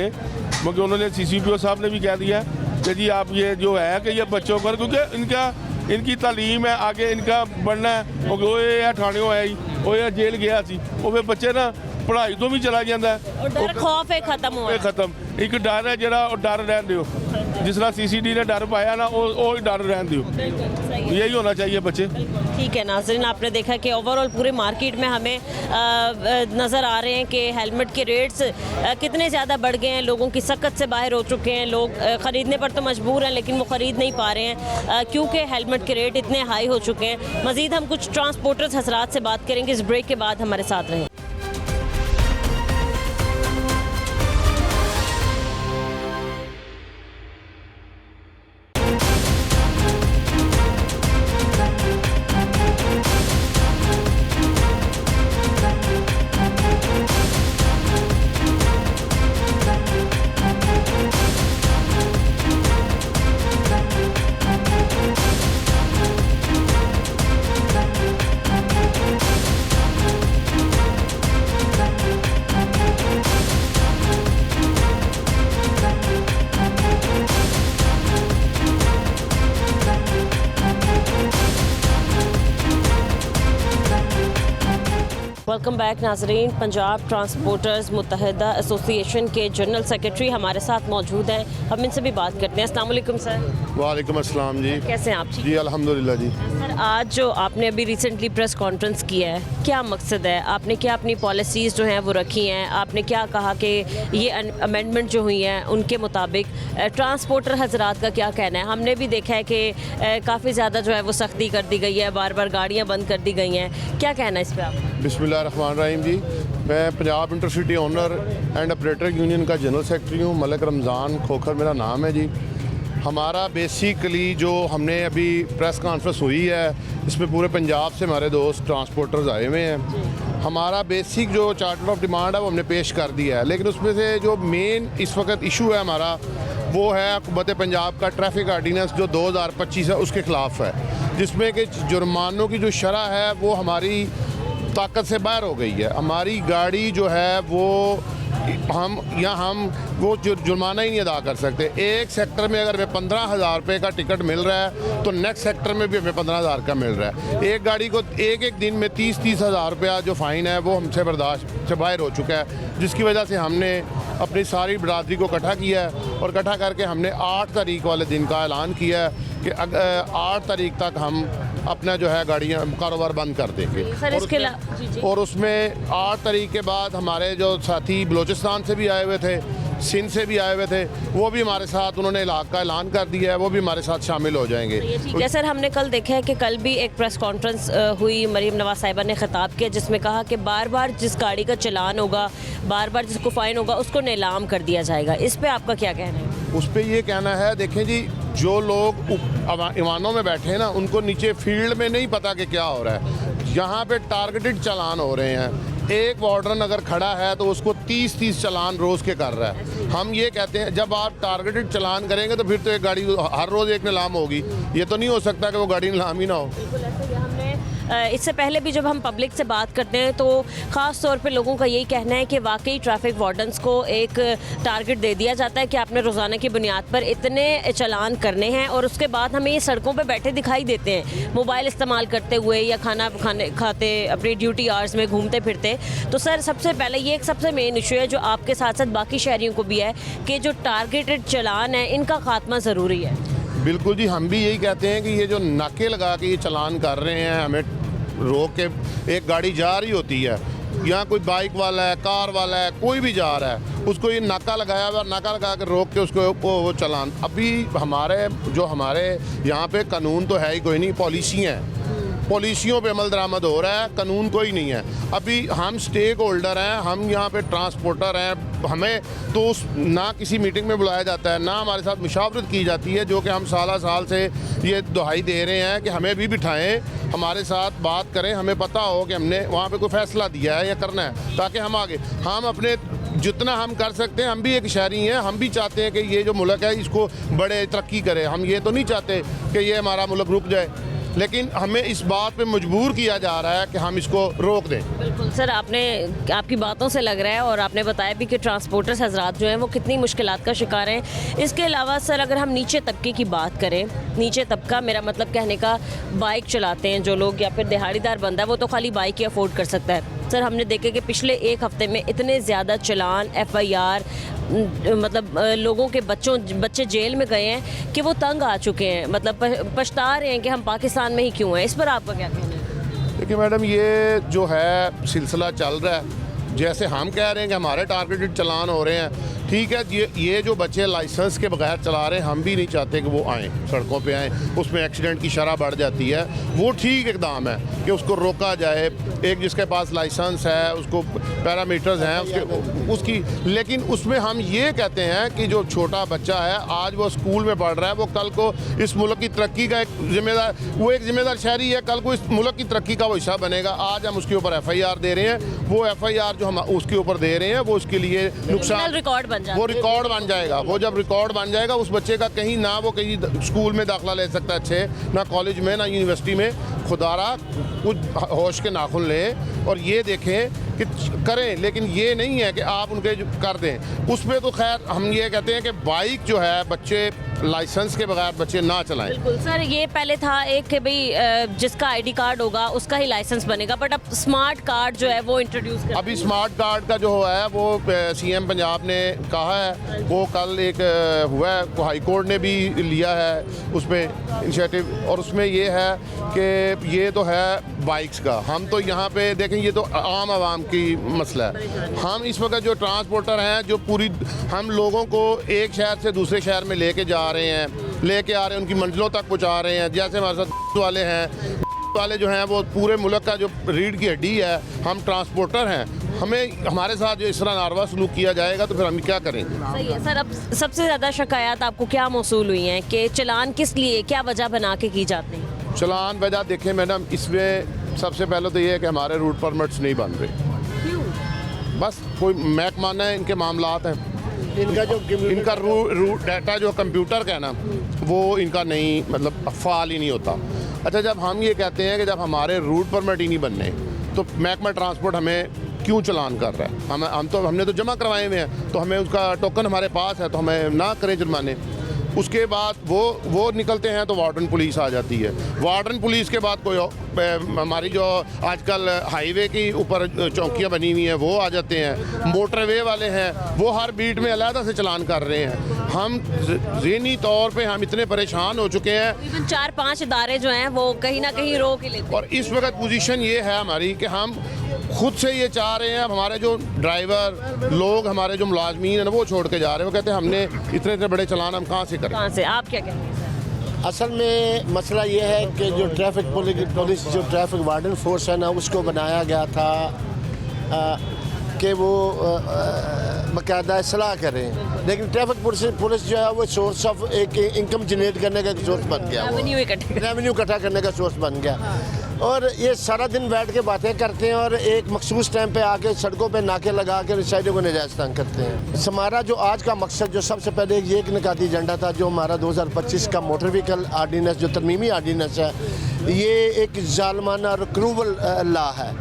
[SPEAKER 12] मगर उन्होंने CCPO साहब ने भी कह दिया कि जी आप ये जो है कि ये बच्चों पर क्योंकि इनकी तालीम है आगे इनका बढ़ना है वो ये ठाणे है वो ये जेल गया सी वो फिर बच्चे ना पढ़ाई तो भी चला जाता है
[SPEAKER 8] और डर खौफ है खत्म
[SPEAKER 12] एक डर है जरा डर रहन दियो जिस तरह CCD ने डर पाया ना वो डर रहन दियो यही होना चाहिए बच्चे।
[SPEAKER 8] ठीक है नाज़रीन आपने देखा कि ओवरऑल पूरे मार्केट में हमें नज़र आ रहे हैं कि हेलमेट के रेट्स कितने ज़्यादा बढ़ गए हैं लोगों की सकत से बाहर हो चुके हैं लोग ख़रीदने पर तो मजबूर हैं लेकिन वो ख़रीद नहीं पा रहे हैं क्योंकि हेलमेट के रेट इतने हाई हो चुके हैं। मज़ीद हम कुछ ट्रांसपोर्टर्स हजरात से बात करेंगे इस ब्रेक के बाद हमारे साथ रहें। वेलकम बैक नाजरीन। पंजाब ट्रांसपोर्टर्स मुत्तहिदा एसोसिएशन के जनरल सेक्रेटरी हमारे साथ मौजूद हैं, हम इनसे भी बात करते हैं। अस्सलाम वालेकुम सर।
[SPEAKER 4] वालेकुम अस्सलाम जी।
[SPEAKER 8] कैसे हैं आप?
[SPEAKER 4] जी अल्हम्दुलिल्लाह जी।
[SPEAKER 8] सर आज जो आपने अभी रिसेंटली प्रेस कॉन्फ्रेंस किया है क्या मकसद है? आपने क्या अपनी पॉलिसीज़ जो हैं वो रखी हैं? आपने क्या कहा कि ये अमेंडमेंट जो हुई हैं उनके मुताबिक ट्रांसपोर्टर हजरात का क्या कहना है? हमने भी देखा है कि काफ़ी ज़्यादा जो है वो सख्ती कर दी गई है, बार बार गाड़ियाँ बंद कर दी गई हैं, क्या कहना है इस पर आप?
[SPEAKER 4] बिस्मिल्लाहिर्रहमानिर्रहीम जी। मैं Punjab intercity owner and operator union का जनरल सेक्रेटरी हूँ। मलिक रमज़ान खोखर मेरा नाम है जी। हमारा बेसिकली जो हमने अभी प्रेस कॉन्फ्रेंस हुई है इसमें पूरे पंजाब से हमारे दोस्त ट्रांसपोर्टर्स आए हुए हैं। हमारा बेसिक जो चार्टर ऑफ डिमांड है वो हमने पेश कर दिया है, लेकिन उसमें से जो मेन इस वक्त इशू है हमारा वो है हुकूमत पंजाब का ट्रैफिक आर्डीनेंस जो 2025 है उसके ख़िलाफ़ है, जिसमें कि जुर्मानों की जो शरह है वो हमारी ताकत से बाहर हो गई है। हमारी गाड़ी जो है वो हम वो जुर्माना ही नहीं अदा कर सकते। एक सेक्टर में अगर हमें 15,000 रुपये का टिकट मिल रहा है तो नेक्स्ट सेक्टर में भी हमें 15,000 का मिल रहा है। एक गाड़ी को एक दिन में 30 हज़ार रुपया जो फ़ाइन है वो हमसे बर्दाश्त से बाहर हो चुका है, जिसकी वजह से हमने अपनी सारी बरादरी को इकट्ठा किया है और इकट्ठा करके हमने 8 तारीख वाले दिन का ऐलान किया है कि 8 तारीख तक हम अपना जो है गाड़ियाँ कारोबार बंद कर देंगे। और उसमें 8 तारीख के बाद हमारे जो साथी बलूचिस्तान से भी आए हुए थे, सिंध से भी आए हुए थे, वो भी हमारे साथ उन्होंने इलाका ऐलान कर दिया है, वो भी हमारे साथ शामिल हो जाएंगे।
[SPEAKER 8] ठीक है सर। हमने कल देखा है कि कल भी एक प्रेस कॉन्फ्रेंस हुई, मरीम नवाज साहिबा ने खिताब किया जिसमें कहा कि बार बार जिस गाड़ी का चलान होगा, बार बार जिसको फ़ाइन होगा उसको नीलाम कर दिया जाएगा। इस पर आपका क्या कहना है?
[SPEAKER 4] उस पर ये कहना है, देखें जी, जो लोग ईवानों में बैठे हैं ना उनको नीचे फील्ड में नहीं पता कि क्या हो रहा है। यहाँ पे टारगेटेड चालान हो रहे हैं। एक वार्डन अगर खड़ा है तो उसको 30 चालान रोज़ के कर रहा है। हम ये कहते हैं जब आप टारगेटेड चालान करेंगे तो फिर तो एक गाड़ी हर रोज़ एक नीलाम होगी, ये तो नहीं हो सकता कि वो गाड़ी नीलाम ही ना हो।
[SPEAKER 8] बिल्कुल ऐसे ही हमने इससे पहले भी जब हम पब्लिक से बात करते हैं तो ख़ास तौर पे लोगों का यही कहना है कि वाकई ट्रैफिक वार्डन्स को एक टारगेट दे दिया जाता है कि आपने रोज़ाना की बुनियाद पर इतने चालान करने हैं और उसके बाद हमें ये सड़कों पे बैठे दिखाई देते हैं मोबाइल इस्तेमाल करते हुए या खाना खाते अपनी ड्यूटी आवर्स में घूमते फिरते। तो सर सबसे पहले ये एक सबसे मेन इशू है जो आपके साथ साथ बाकी शहरियों को भी है कि जो टारगेटेड चालान है इनका खात्मा ज़रूरी है।
[SPEAKER 4] बिल्कुल जी, हम भी यही कहते हैं कि ये जो नाके लगा के ये चालान कर रहे हैं, हमें रोक के एक गाड़ी जा रही होती है, यहाँ कोई बाइक वाला है, कार वाला है, कोई भी जा रहा है, उसको ये नाका लगाया हुआ, नाका लगा कर रोक के उसको वो चालान। अभी हमारे यहाँ पे कानून तो है ही कोई नहीं, पॉलिसी हैं, पॉलिसियों पे अमल दरामद हो रहा है, कानून कोई नहीं है। अभी हम स्टेक होल्डर हैं, हम यहाँ पे ट्रांसपोर्टर हैं, हमें तो ना किसी मीटिंग में बुलाया जाता है, ना हमारे साथ मुशावरत की जाती है, जो कि हम साल से ये दुहाई दे रहे हैं कि हमें भी बिठाएं, हमारे साथ बात करें, हमें पता हो कि हमने वहाँ पे कोई फैसला दिया है या करना है, ताकि हम आगे हम अपने जितना हम कर सकते हैं। हम भी एक शहरी हैं, हम भी चाहते हैं कि ये जो मुल्क है इसको बड़े तरक्की करे। हम ये तो नहीं चाहते कि ये हमारा मुल्क रुक जाए, लेकिन हमें इस बात पे मजबूर किया जा रहा है कि हम इसको रोक दें।
[SPEAKER 8] बिल्कुल सर, आपकी बातों से लग रहा है और आपने बताया भी कि ट्रांसपोर्टर्स हजरात जो हैं वो कितनी मुश्किलात का शिकार हैं। इसके अलावा सर अगर हम नीचे तबके की बात करें, नीचे तबका मेरा मतलब कहने का बाइक चलाते हैं जो लोग या फिर दिहाड़ीदार बंदा, वो तो खाली बाइक ही अफोर्ड कर सकता है। सर हमने देखा कि पिछले एक हफ्ते में इतने ज़्यादा चलान, FIR, मतलब लोगों के बच्चे जेल में गए हैं कि वो तंग आ चुके हैं, मतलब पछता रहे हैं कि हम पाकिस्तान में ही क्यों हैं। इस पर आपका क्या कहना है?
[SPEAKER 4] देखिए मैडम, ये जो है सिलसिला चल रहा है, जैसे हम कह रहे हैं कि हमारे टारगेटेड चलान हो रहे हैं, ठीक है, ये जो बच्चे लाइसेंस के बगैर चला रहे हैं, हम भी नहीं चाहते कि वो आएँ, सड़कों पे आएँ, उसमें एक्सीडेंट की शरह बढ़ जाती है। वो ठीक इकदाम है कि उसको रोका जाए, एक जिसके पास लाइसेंस है उसको पैरामीटर्स हैं उसकी, लेकिन उसमें हम ये कहते हैं कि जो छोटा बच्चा है, आज वो स्कूल में पढ़ रहा है, वो कल को इस मुल्क की तरक्की का एक जिम्मेदार शहरी है, कल को इस मुल्क की तरक्की का वो हिस्सा बनेगा। आज हम उसके ऊपर FIR दे रहे हैं, वो FIR जो हम उसके ऊपर दे रहे हैं वो उसके लिए नुकसान, वो रिकॉर्ड बन जाएगा। वो जब रिकॉर्ड बन जाएगा उस बच्चे का कहीं ना वो कहीं स्कूल में दाखिला ले सकता है अच्छे, ना कॉलेज में, ना यूनिवर्सिटी में। खुदारा कुछ होश के नाखुन लें और ये देखें कि करें, लेकिन ये नहीं है कि आप उनके कर दें। उसमें तो खैर हम ये कहते हैं कि बाइक जो है, बच्चे लाइसेंस के बगैर बच्चे ना चलाएं।
[SPEAKER 8] बिल्कुल सर, ये पहले था एक कि भाई जिसका ID कार्ड होगा उसका ही लाइसेंस बनेगा, बट अब स्मार्ट कार्ड जो है वो इंट्रोड्यूस कर,
[SPEAKER 4] अभी स्मार्ट कार्ड का जो है वो CM पंजाब ने कहा है, वो कल एक हुआ है, हाई कोर्ट ने भी लिया है उसमें इनिशिएटिव, और उसमें ये है कि ये तो है बाइक्स का। हम तो यहाँ पे देखें, ये तो आम आवाम की मसला है। हम इस वक्त जो ट्रांसपोर्टर हैं, जो पूरी हम लोगों को एक शहर से दूसरे शहर में लेके जा रहे हैं, लेके आ रहे हैं, उनकी मंजिलों तक पहुँचा रहे हैं। जैसे हमारे साथ वाले हैं, वाले जो हैं वो पूरे मुल्क का जो रीढ़ की हड्डी है, हम ट्रांसपोर्टर हैं, हमें हमारे साथ जो इस तरह नारवा सलूक किया जाएगा तो फिर हम क्या करेंगे।
[SPEAKER 8] सही है सर। अब सबसे ज़्यादा शिकायत आपको क्या मौसूल हुई हैं कि चालान किस लिए, क्या वजह बना के की जाती है?
[SPEAKER 4] चालान वजह देखें मैडम, इसमें सबसे पहले तो ये है कि हमारे रूट परमिट्स नहीं बन रहे। बस कोई महकमाना है, इनके मामलात हैं, इनका रूट डाटा जो कंप्यूटर का है ना, वो इनका नहीं, मतलब फ़ाल ही नहीं होता। अच्छा, जब हम ये कहते हैं कि जब हमारे रूट परमिट ही नहीं बनने, तो महकमा ट्रांसपोर्ट हमें क्यों चालान कर रहा है? हमने तो जमा करवाए हुए हैं, तो हमें उसका टोकन हमारे पास है, तो हमें ना करें जुर्माने। उसके बाद वो निकलते हैं तो वार्डन पुलिस आ जाती है। वार्डन पुलिस के बाद कोई हमारी जो आजकल हाईवे की ऊपर चौकियाँ बनी हुई हैं वो आ जाते हैं। मोटरवे वाले हैं, वो हर बीट में अलहदा से चालान कर रहे हैं। हम ज़हनी तौर पे हम इतने परेशान हो चुके हैं।
[SPEAKER 8] 4-5 इदारे जो हैं वो कहीं ना कहीं रोक ही लेते हैं।
[SPEAKER 4] और इस वक्त पोजीशन ये है हमारी कि हम खुद से ये चाह रहे हैं, हमारे जो ड्राइवर लोग, हमारे जो मुलाजमीन हैं वो छोड़ के जा रहे हैं। वो कहते हैं हमने इतने बड़े चालान हम कहाँ से करें?
[SPEAKER 8] कहाँ से? आप क्या कहते हैं?
[SPEAKER 5] असल में मसला ये है कि जो ट्रैफिक पुलिस जो ट्रैफिक वार्डन फोर्स है ना, उसको बनाया गया था कि वो बाकायदा सलाह करें, लेकिन ट्रैफिक पुलिस जो है वो सोर्स ऑफ एक इनकम जनरेट करने का सोर्स बन गया, रेवेन्यू इकट्ठा करने का सोर्स बन गया। और ये सारा दिन बैठ के बातें करते हैं और एक मखसूस टाइम पे आके सड़कों पे नाके लगा के रिसाइडों को नजायज़ तंग करते हैं। हमारा जो आज का मकसद जो सबसे पहले ये एक निकाती एजेंडा था, जो हमारा 2025 का मोटर व्हीकल आर्डीनेंस जो तरमीमी आर्डीनेंस है, ये एक जालमाना और क्रूवल लॉ है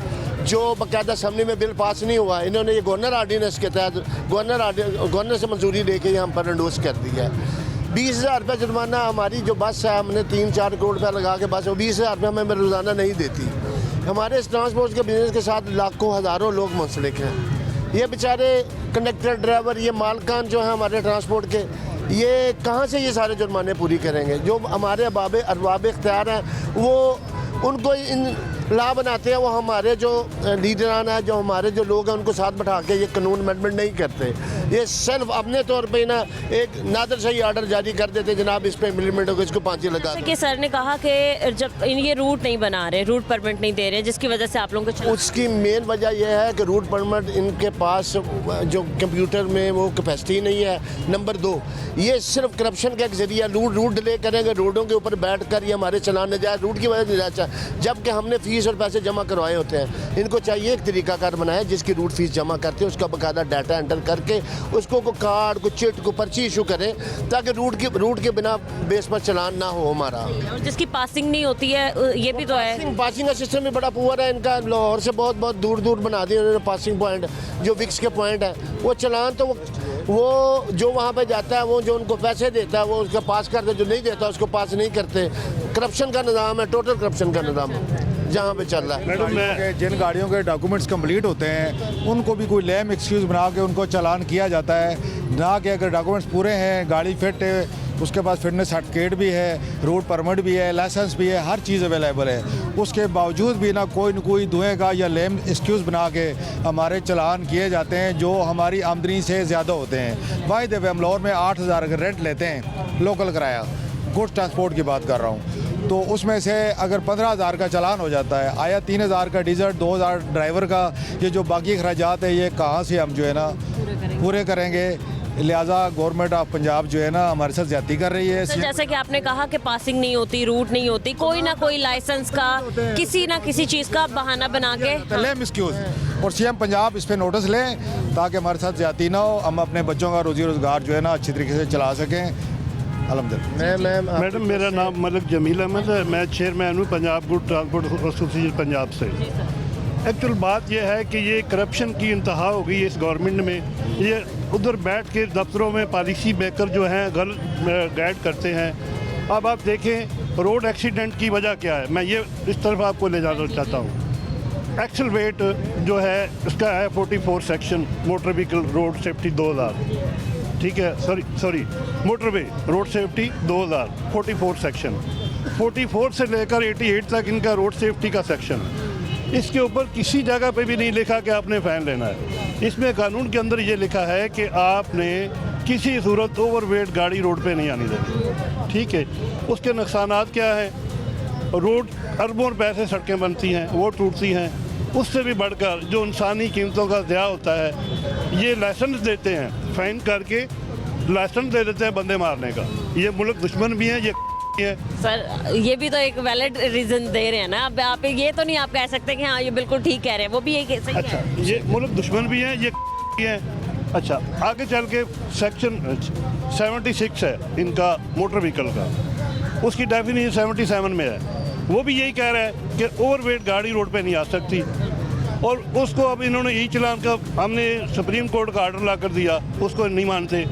[SPEAKER 5] जो बाकायदा असम्बली में बिल पास नहीं हुआ। इन्होंने ये गवर्नर आर्डीनेंस के तहत गवर्नर से मंजूरी लेके हम पर एंडोर्स कर दिया है। 20,000 रुपये जुर्माना हमारी जो बस है, हमने 3-4 करोड़ रुपया लगा के बस, वो 20,000 रुपये हमें रोज़ाना नहीं देती। हमारे इस ट्रांसपोर्ट के बिजनेस के साथ लाखों हज़ारों लोग मुंसलिक हैं। ये बेचारे कंडक्टर, ड्राइवर, ये मालकान जो हैं हमारे ट्रांसपोर्ट के, ये कहाँ से ये सारे जुर्माने पूरी करेंगे? जो हमारे अरबाब इख्तियार हैं वो उनको इन ला बनाते हैं, वो हमारे जो लीडरान हैं, जो हमारे जो लोग हैं, उनको साथ बैठा के ये कानून अमेंडमेंट नहीं करते। ये सिर्फ अपने तौर पे ना एक नादर सही आर्डर जारी कर देते, जनाब इस पे इम्प्लीमेंट होगा, इसको फांसी लगा दो।
[SPEAKER 8] कि सर ने कहा कि जब ये रूट नहीं बना रहे, रूट परमिट नहीं दे रहे, जिसकी वजह से आप लोगों को
[SPEAKER 5] उसकी मेन वजह यह है कि रूट परमिट इनके पास जो कंप्यूटर में वो कैपेसिटी नहीं है। नंबर 2, ये सिर्फ करप्शन का एक जरिया, रूट डिले करेंगे, रोडों के ऊपर बैठ कर ये हमारे चलान नजायज रूट की वजह से नजायज, जबकि हमने फीस और पैसे जमा करवाए होते हैं। इनको चाहिए एक तरीकाकार बनाए जिसकी रूट फीस जमा करते हैं, उसका बाकायदा डाटा एंटर करके उसको को कार्ड को चिट को पर्ची इशू करें, ताकि रूट के बिना बेस पर चलान ना हो हमारा।
[SPEAKER 8] और जिसकी पासिंग नहीं होती है, ये भी तो है।
[SPEAKER 5] पासिंग का सिस्टम भी बड़ा पुअर है इनका। लाहौर से बहुत बहुत दूर दूर बना दिए उन्होंने पासिंग पॉइंट, जो विक्स के पॉइंट है। वो चलान तो वो जो वहाँ पे जाता है, वो जो उनको पैसे देता है वो उसका पास करते, जो नहीं देता उसको पास नहीं करते। करप्शन का निज़ाम है, टोटल करप्शन का निज़ाम जहाँ पे चल रहा है।
[SPEAKER 13] मैडम, जिन गाड़ियों के डॉक्यूमेंट्स कंप्लीट होते हैं उनको भी कोई लेम एक्सक्यूज़ बना के उनको चालान किया जाता है, ना कि अगर डॉक्यूमेंट्स पूरे हैं, गाड़ी फिट है, उसके पास फिटनेस सर्टिफिकेट भी है, रोड परमिट भी है, लाइसेंस भी है, हर चीज़ अवेलेबल है, उसके बावजूद भी ना कोई धुएँ का या लेम एक्सक्यूज़ बना के हमारे चालान किए जाते हैं, जो हमारी आमदनी से ज़्यादा होते हैं। बाय द वे, हम लाहौर में 8,000 का रेंट लेते हैं, लोकल किराया, गुड्स ट्रांसपोर्ट की बात कर रहा हूँ, तो उसमें से अगर 15,000 का चालान हो जाता है, आया 3,000 का डीजल, 2,000 ड्राइवर का, ये जो बाकी खर्चात है ये कहाँ से हम जो है ना पूरे करेंगे? लिहाजा गवर्नमेंट ऑफ पंजाब जो है ना हमारे साथ ज्यादती कर रही है।
[SPEAKER 8] जैसे कि आपने कहा कि पासिंग नहीं होती, रूट नहीं होती, कोई ना कोई लाइसेंस का, किसी ना किसी चीज़ का बहाना बना के
[SPEAKER 13] लेम एक्सक्यूज, और सीएम पंजाब इस पर नोटिस लें ताकि हमारे साथ ज्यादती ना हो, हम अपने बच्चों का रोजी रोजगार जो है ना अच्छी तरीके से चला सकें।
[SPEAKER 6] मैडम, मेरा नाम मलिक जमील अहमद है, मैं चेयरमैन हूँ Punjab good transport association Punjab से। एक्चुअल बात यह है कि ये करप्शन की इंतहा हो गई है इस गवर्नमेंट में। ये उधर बैठ के दफ्तरों में पॉलिसी मेकर जो हैं गलत गाइड करते हैं। अब आप देखें रोड एक्सीडेंट की वजह क्या है, मैं ये इस तरफ आपको ले जाना चाहता हूँ। एक्सल वेट जो है इसका है 44 section motor vehicle road safety 2000, ठीक है, sorry motorway road safety 2000 44 section, 44 से लेकर 88 तक इनका रोड सेफ्टी का सेक्शन। इसके ऊपर किसी जगह पे भी नहीं लिखा कि आपने फ़ाइन लेना है। इसमें कानून के अंदर ये लिखा है कि आपने किसी सूरत ओवरवेट गाड़ी रोड पे नहीं आनी देनी, ठीक है। उसके नुकसानात क्या है? रोड अरबों रुपए से सड़कें बनती हैं, वो टूटती हैं। उससे भी बढ़कर जो इंसानी कीमतों का ज़िया होता है, ये लाइसेंस देते हैं, फ़ाइन करके लाइसेंस दे देते हैं बंदे मारने का। ये मुल्क दुश्मन भी हैं, ये है।
[SPEAKER 8] सर ये भी तो एक वैलिड रीज़न दे रहे हैं ना, अब आप ये तो नहीं आप कह सकते कि हाँ ये बिल्कुल ठीक कह रहे हैं, वो भी एक सही
[SPEAKER 6] अच्छा,
[SPEAKER 8] है।
[SPEAKER 6] ये मुल्क दुश्मन भी हैं, ये है। अच्छा, आगे चल के सेक्शन 76 है इनका मोटर व्हीकल का, उसकी डेफिनेशन 77 में है। वो भी यही कह रहा है कि ओवरवेट गाड़ी रोड पे नहीं आ सकती, और उसको अब इन्होंने ई चलान का, हमने सुप्रीम कोर्ट का ऑर्डर ला कर दिया, उसको नहीं मानते।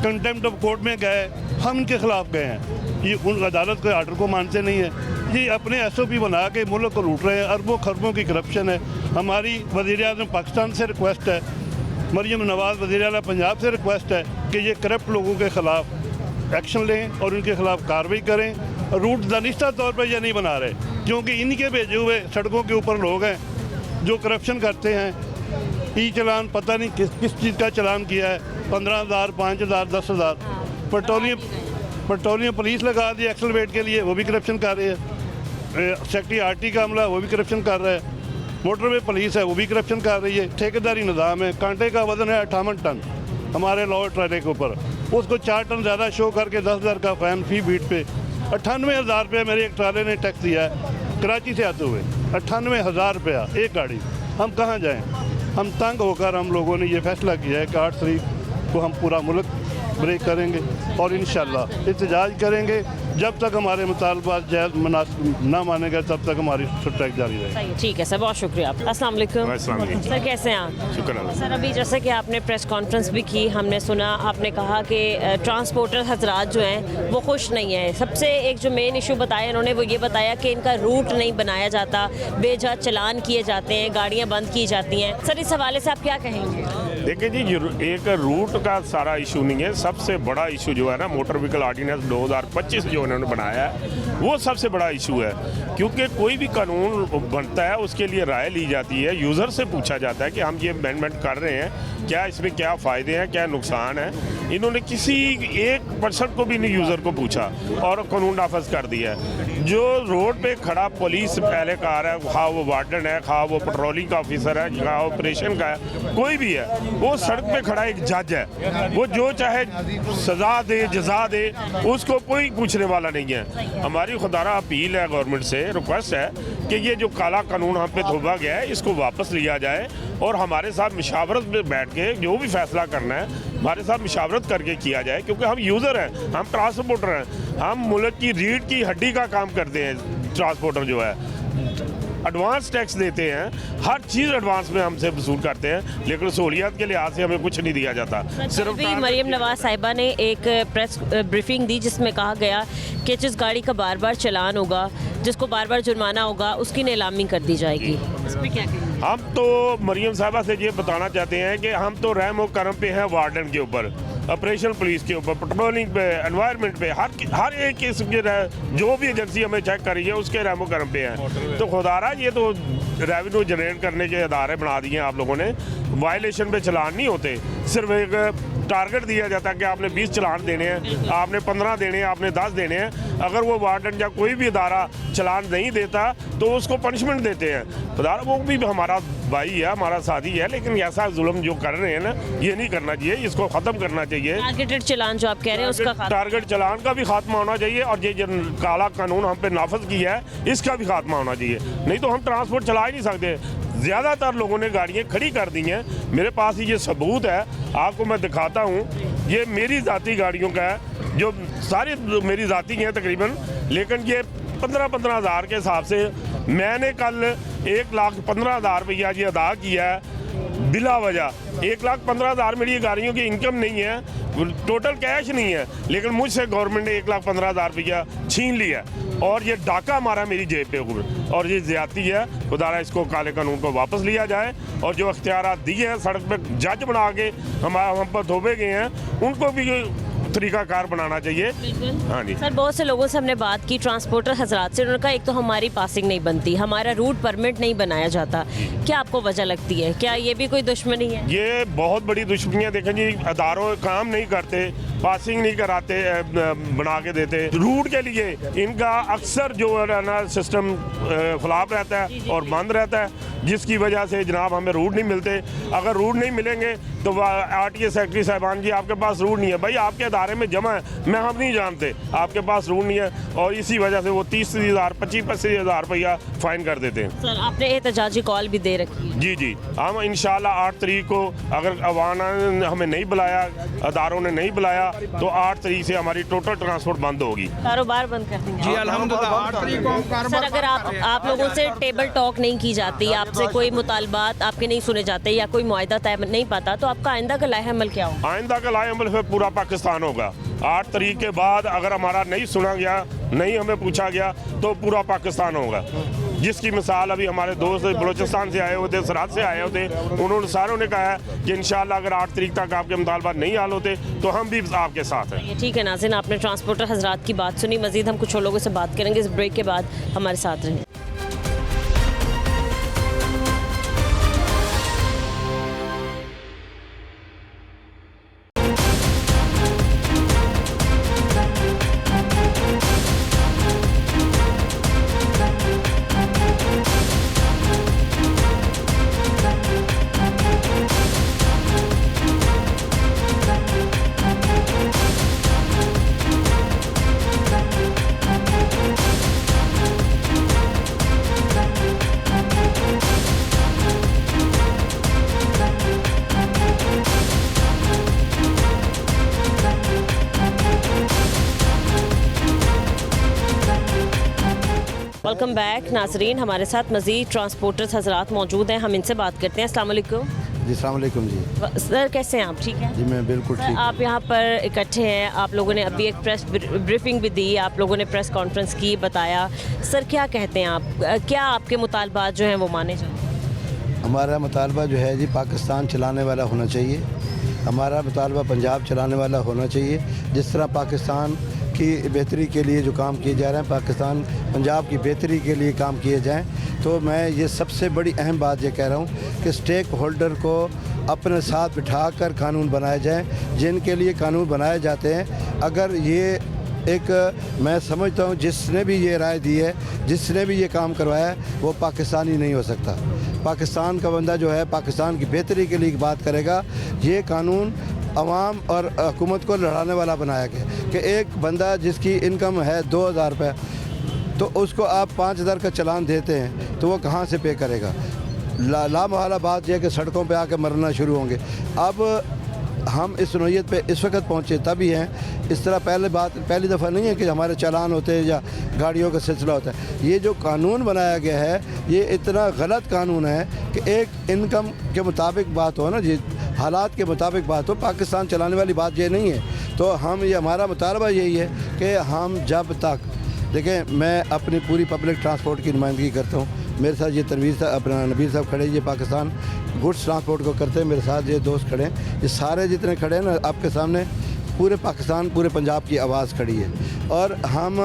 [SPEAKER 6] कंटेम्प्ट ऑफ कोर्ट में गए, हम इनके खिलाफ गए हैं, ये उन अदालत के ऑर्डर को मानते नहीं है। ये अपने SOP बना के मुल्क को लूट रहे हैं, अरबों खरबों की करप्शन है। हमारी वज़ीर-ए-आज़म पाकिस्तान से रिक्वेस्ट है, मरियम नवाज़ वज़ीर आला पंजाब से रिक्वेस्ट है कि ये करप्ट लोगों के ख़िलाफ़ एक्शन लें और उनके खिलाफ कार्रवाई करें। रूट दानिस्ता तौर पर ये नहीं बना रहे, क्योंकि इनके भेजे हुए सड़कों के ऊपर लोग हैं जो करप्शन करते हैं। ई चलान पता नहीं किस चीज़ का चलान किया है, 15,000, 5,000, 10,000। पेट्रोलियम पुलिस लगा दी एक्सल वेट के लिए, वो भी करप्शन कर रही है। सेक्रेटरी RT का अमला वो भी करप्शन कर रहा है। मोटरवे पुलिस है वो भी करप्शन कर रही है। ठेकेदारी निज़ाम है, कांटे का वज़न है 58 टन हमारे लॉ ट्राले के ऊपर, उसको 4 टन ज़्यादा शो करके 10,000 का फ़ाइन फ़ी बीट पे। 98,000 रुपये मेरे एक ट्राले ने टैक्स दिया है। कराची से आते हुए 98,000 रुपया एक गाड़ी। हम कहाँ जाएं? हम तंग होकर हम लोगों ने ये फैसला किया है कि 8 तारीख को हम पूरा मुल्क ब्रेक करेंगे और इंशाल्लाह एहतजाज करेंगे। जब तक हमारे मुतालबात जायज़ ना मानेगा तब तक हमारी स्ट्राइक जारी रहेगी।
[SPEAKER 8] ठीक है सर, बहुत शुक्रिया। अस्सलाम वालेकुम सर, कैसे हैं आप?
[SPEAKER 4] शुक्र
[SPEAKER 8] सर, अभी जैसे कि आपने प्रेस कॉन्फ्रेंस भी की, हमने सुना आपने कहा कि ट्रांसपोर्टर हजरात जो हैं वो खुश नहीं है। सबसे एक जो मेन इशू बताया इन्होंने वो ये बताया कि इनका रूट नहीं बनाया जाता, बेजा चलान किए जाते हैं, गाड़ियाँ बंद की जाती हैं। सर, इस हवाले से आप क्या कहेंगे?
[SPEAKER 14] देखिए जी, एक रूट का सारा इशू नहीं है। सबसे बड़ा इशू जो है ना, मोटर व्हीकल ऑर्डिनेंस 2025 जो उन्होंने बनाया है वो सबसे बड़ा इशू है। क्योंकि कोई भी कानून बनता है उसके लिए राय ली जाती है, यूज़र से पूछा जाता है कि हम ये अमेंडमेंट कर रहे हैं, क्या इसमें क्या फ़ायदे हैं, क्या नुकसान है। इन्होंने किसी एक पर्सन को भी नहीं यूज़र को पूछा और कानून नाफज कर दिया है। जो रोड पे खड़ा पुलिस एहलकार है, खा वो वार्डन है, खा वो पेट्रोलिंग का ऑफिसर है, खा ऑपरेशन का है, कोई भी है, वो सड़क पे खड़ा एक जज है, वो जो चाहे सज़ा दे जजा दे, उसको कोई पूछने वाला नहीं है। हमारी खुदारा अपील है गवर्नमेंट से, रिक्वेस्ट है कि ये जो काला कानून हम पे थोपा गया है इसको वापस लिया जाए और हमारे साथ मशावरत में बैठ के जो भी फैसला करना है हमारे साथ मशावरत करके किया जाए। क्योंकि हम यूज़र हैं, हम ट्रांसपोर्टर हैं, हम मुल्क की रीढ़ की हड्डी का काम करते हैं। ट्रांसपोर्टर जो है एडवांस टैक्स देते हैं, हर चीज़ एडवांस में हमसे वसूल करते हैं, लेकिन सहूलियत के लिहाज से हमें कुछ नहीं दिया जाता।
[SPEAKER 8] सिर्फ भी मरियम नवाज साहिबा ने एक प्रेस ब्रीफिंग दी जिसमें कहा गया कि जिस गाड़ी का बार बार चलान होगा, जिसको बार बार जुर्माना होगा, उसकी नीलामी कर दी जाएगी। इस पर क्या कहेंगे?
[SPEAKER 14] हम तो मरियम साहिबा से ये बताना चाहते हैं कि हम तो रहम व करम पे हैं वार्डन के ऊपर, ऑपरेशन पुलिस के ऊपर, पेट्रोलिंग पे, एनवायरनमेंट पे, हर एक किस्म के जो भी एजेंसी हमें चेक कर रही है उसके रहम व करम पे हैं। तो खुदारा ये तो रेवेन्यू जनरेट करने के अदारे बना दिए हैं आप लोगों ने। वायलेशन पे चलान नहीं होते, सिर्फ एक टारगेट दिया जाता है कि आपने 20 चलान देने हैं, आपने 15 देने हैं, आपने 10 देने हैं। अगर वो वार्डन या कोई भी इदारा चलान नहीं देता तो उसको पनिशमेंट देते हैं। खुदारा वो भी हमारा भाई है, हमारा साथी है, लेकिन ऐसा जुल्म जो कर रहे हैं ना, ये नहीं करना चाहिए, इसको ख़त्म करना चाहिए।
[SPEAKER 8] टारगेटेड चलान जो आप कह रहे हैं उसका
[SPEAKER 14] टारगेट चलान का भी खात्मा होना चाहिए और ये जो काला कानून हम पे नाफज किया है इसका भी खात्मा होना चाहिए। नहीं तो हम ट्रांसपोर्ट चला ही नहीं सकते। ज़्यादातर लोगों ने गाड़ियाँ खड़ी कर दी हैं। मेरे पास ही ये सबूत है, आपको मैं दिखाता हूँ। ये मेरी ज़ाती गाड़ियों का है, जो सारी मेरी ज़ाती हैं तकरीबन, लेकिन ये 15-15 हज़ार के हिसाब से मैंने कल 1,15,000 रुपया ये अदा किया है बिला वजह। 1,15,000 मेरी गाड़ियों की इनकम नहीं है, टोटल कैश नहीं है, लेकिन मुझसे गवर्नमेंट ने 1,15,000 रुपया छीन लिया और ये डाका मारा मेरी जेब पे ऊपर, और ये ज्यादती है। खुदारा इसको काले कानून को वापस लिया जाए और जो अख्तियारात दिए हैं सड़क पे जज बना के हम पर थोपे गए हैं, उनको भी तरीकाकार बनाना चाहिए। हाँ जी
[SPEAKER 8] सर, बहुत से लोगों से हमने बात की, ट्रांसपोर्टर हजरात से, उन्होंने कहा एक तो हमारी पासिंग नहीं बनती, हमारा रूट परमिट नहीं बनाया जाता। क्या आपको वजह लगती है? क्या ये भी कोई दुश्मनी है?
[SPEAKER 14] ये बहुत बड़ी दुश्मनी है। देखें जी, अदारों काम नहीं करते, पासिंग नहीं कराते, बना के देते। रूट के लिए इनका अक्सर जो है ना सिस्टम खिलाफ रहता है और बंद रहता है, जिसकी वजह से जनाब हमें रूट नहीं मिलते। अगर रूट नहीं मिलेंगे तो RTA सेक्रेटरी साहबान जी आपके पास रूट नहीं है, भाई आपके अदारे में जमा है, मैं हम नहीं जानते, आपके पास रूट नहीं है, और इसी वजह से वो 30,000 25,000 रुपया फ़ाइन कर देते हैं।
[SPEAKER 8] सर, आपने एहतजाजी कॉल भी दे रखी है?
[SPEAKER 14] जी जी, हम इंशाल्लाह 8 तारीख को, अगर अवाना ने हमें नहीं बुलाया, अदारों ने नहीं बुलाया, तो 8 तारीख से हमारी टोटल ट्रांसपोर्ट बंद होगी,
[SPEAKER 8] कारोबार बंद कर देंगे।
[SPEAKER 2] जी अल्हम्दुलिल्लाह।
[SPEAKER 8] सर, अगर आप लोगों से टेबल टॉक नहीं की जाती, आपसे कोई मुतालबात आपके नहीं सुने जाते या कोई मुआहदा तय नहीं पाता, तो आपका आइंदा का लाए अमल क्या होगा?
[SPEAKER 14] आइंदा का लाए अमल फिर पूरा पाकिस्तान होगा। 8 तारीख के बाद अगर हमारा नहीं सुना गया, नहीं हमें पूछा गया, तो पूरा पाकिस्तान होगा। जिसकी मिसाल अभी हमारे दोस्त बलूचिस्तान से आए होते, सराद से आए होते, उन्होंने सारों ने कहा है कि इंशाल्लाह अगर 8 तारीख तक आपके मुतालबात नहीं हल होते तो हम भी आपके साथ हैं।
[SPEAKER 8] ठीक है नाज़रीन, आपने ट्रांसपोर्टर हजरात की बात सुनी। मजीद हम कुछ और लोगों से बात करेंगे इस ब्रेक के बाद। हमारे साथ रहें। वेलकम बैक नाजरीन, हमारे साथ मज़ीद ट्रांसपोर्टर्स हजरात मौजूद हैं, हम इनसे बात करते हैं। अस्सलाम वालेकुम
[SPEAKER 11] जी। अस्सलाम वालेकुम जी।
[SPEAKER 8] सर कैसे हैं आप? ठीक है
[SPEAKER 11] जी, मैं बिल्कुल ठीक।
[SPEAKER 8] आप यहाँ पर इकट्ठे हैं, आप लोगों ने अभी एक प्रेस ब्रीफिंग भी दी, आप लोगों ने प्रेस कॉन्फ्रेंस की, बताया। सर क्या कहते हैं आप, क्या आपके मुतालबात जो हैं वो माने जाएं?
[SPEAKER 11] हमारा मुतालबा जो है जी, पाकिस्तान चलाने वाला होना चाहिए। हमारा मुतालबा पंजाब चलाने वाला होना चाहिए। जिस तरह पाकिस्तान की बेहतरी के लिए जो काम किए जा रहे हैं, पाकिस्तान पंजाब की बेहतरी के लिए काम किए जाएं, तो मैं ये सबसे बड़ी अहम बात ये कह रहा हूँ कि स्टेक होल्डर को अपने साथ बिठाकर कानून बनाए जाएं, जिनके लिए कानून बनाए जाते हैं। अगर ये एक, मैं समझता हूँ जिसने भी ये राय दी है, जिसने भी ये काम करवाया है, वो पाकिस्तानी नहीं हो सकता। पाकिस्तान का बंदा जो है पाकिस्तान की बेहतरी के लिए बात करेगा। ये कानून अवाम और हुकूमत को लड़ाने वाला बनाया गया कि एक बंदा जिसकी इनकम है 2000 रुपये, तो उसको आप 5000 का चालान देते हैं, तो वो कहाँ से पे करेगा? लामहला बात यह है कि सड़कों पे आके मरना शुरू होंगे। अब हम इस नोयत पे इस वक्त पहुँचे तभी हैं। इस तरह पहली दफ़ा नहीं है कि हमारे चालान होते हैं या गाड़ियों का सिलसिला होता है। ये जो कानून बनाया गया है, ये इतना गलत कानून है कि एक इनकम के मुताबिक बात हो ना जी, हालात के मुताबिक बात हो, पाकिस्तान चलाने वाली बात ये नहीं है। तो हम ये, हमारा मुतालबा यही है कि हम जब तक, देखें, मैं अपनी पूरी पब्लिक ट्रांसपोर्ट की नुमाइंदगी करता हूँ। मेरे साथ ये तनवीर साहब, अपना नबीर साहब खड़े, ये पाकिस्तान गुड्स ट्रांसपोर्ट को करते हैं। मेरे साथ ये दोस्त खड़े हैं, ये सारे जितने खड़े हैं ना आपके सामने, पूरे पाकिस्तान, पूरे पंजाब की आवाज़ खड़ी है। और हम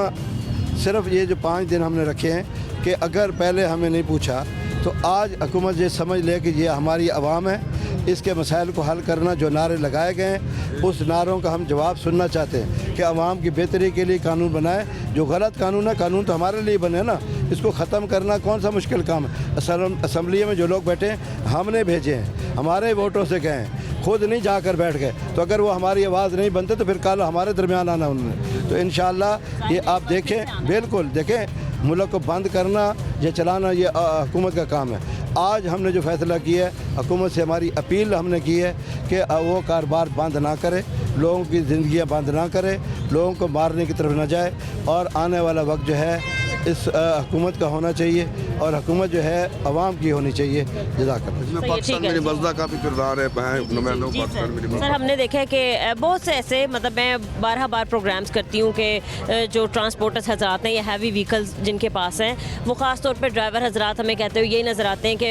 [SPEAKER 11] सिर्फ ये जो 5 दिन हमने रखे हैं कि अगर पहले हमें नहीं पूछा, तो आज हुकूमत ये समझ ले कि ये हमारी आवाम है, इसके मसाइल को हल करना, जो नारे लगाए गए हैं उस नारों का हम जवाब सुनना चाहते हैं कि आवाम की बेहतरी के लिए कानून बनाए। जो गलत कानून है, कानून तो हमारे लिए बने ना, इसको ख़त्म करना कौन सा मुश्किल काम है। असम्बली में जो लोग बैठे हैं हमने भेजे हैं, हमारे वोटों से गए हैं, खुद नहीं जाकर बैठ गए। तो अगर वो हमारी आवाज़ नहीं बनते तो फिर कल हमारे दरमियान आना उन्होंने। तो इंशाअल्लाह ये आप देखें, बिल्कुल देखें, मुल्क को बंद करना या चलाना ये हुकूमत का काम है। आज हमने जो फैसला किया है, हुकूमत से हमारी अपील हमने की है कि वो कारोबार बंद ना करे, लोगों की ज़िंदगियाँ बंद ना करे, लोगों को मारने की तरफ ना जाए। और आने वाला वक्त जो है इस हुकूमत का होना चाहिए और हुकूमत जो है अवाम की होनी चाहिए।
[SPEAKER 8] जज़ाकल्लाह।
[SPEAKER 15] पाकिस्तान मेरी मज़दा का भी किरदार है।
[SPEAKER 8] सर हमने देखा है कि बहुत से ऐसे, मतलब मैं 12 बार प्रोग्राम्स करती हूँ कि जो ट्रांसपोर्टर्स हजरात हैं, ये हैवी व्हीकल्स जिनके पास हैं, वो ख़ास तौर पे ड्राइवर हजरात हमें कहते हुए यही नज़र आते हैं कि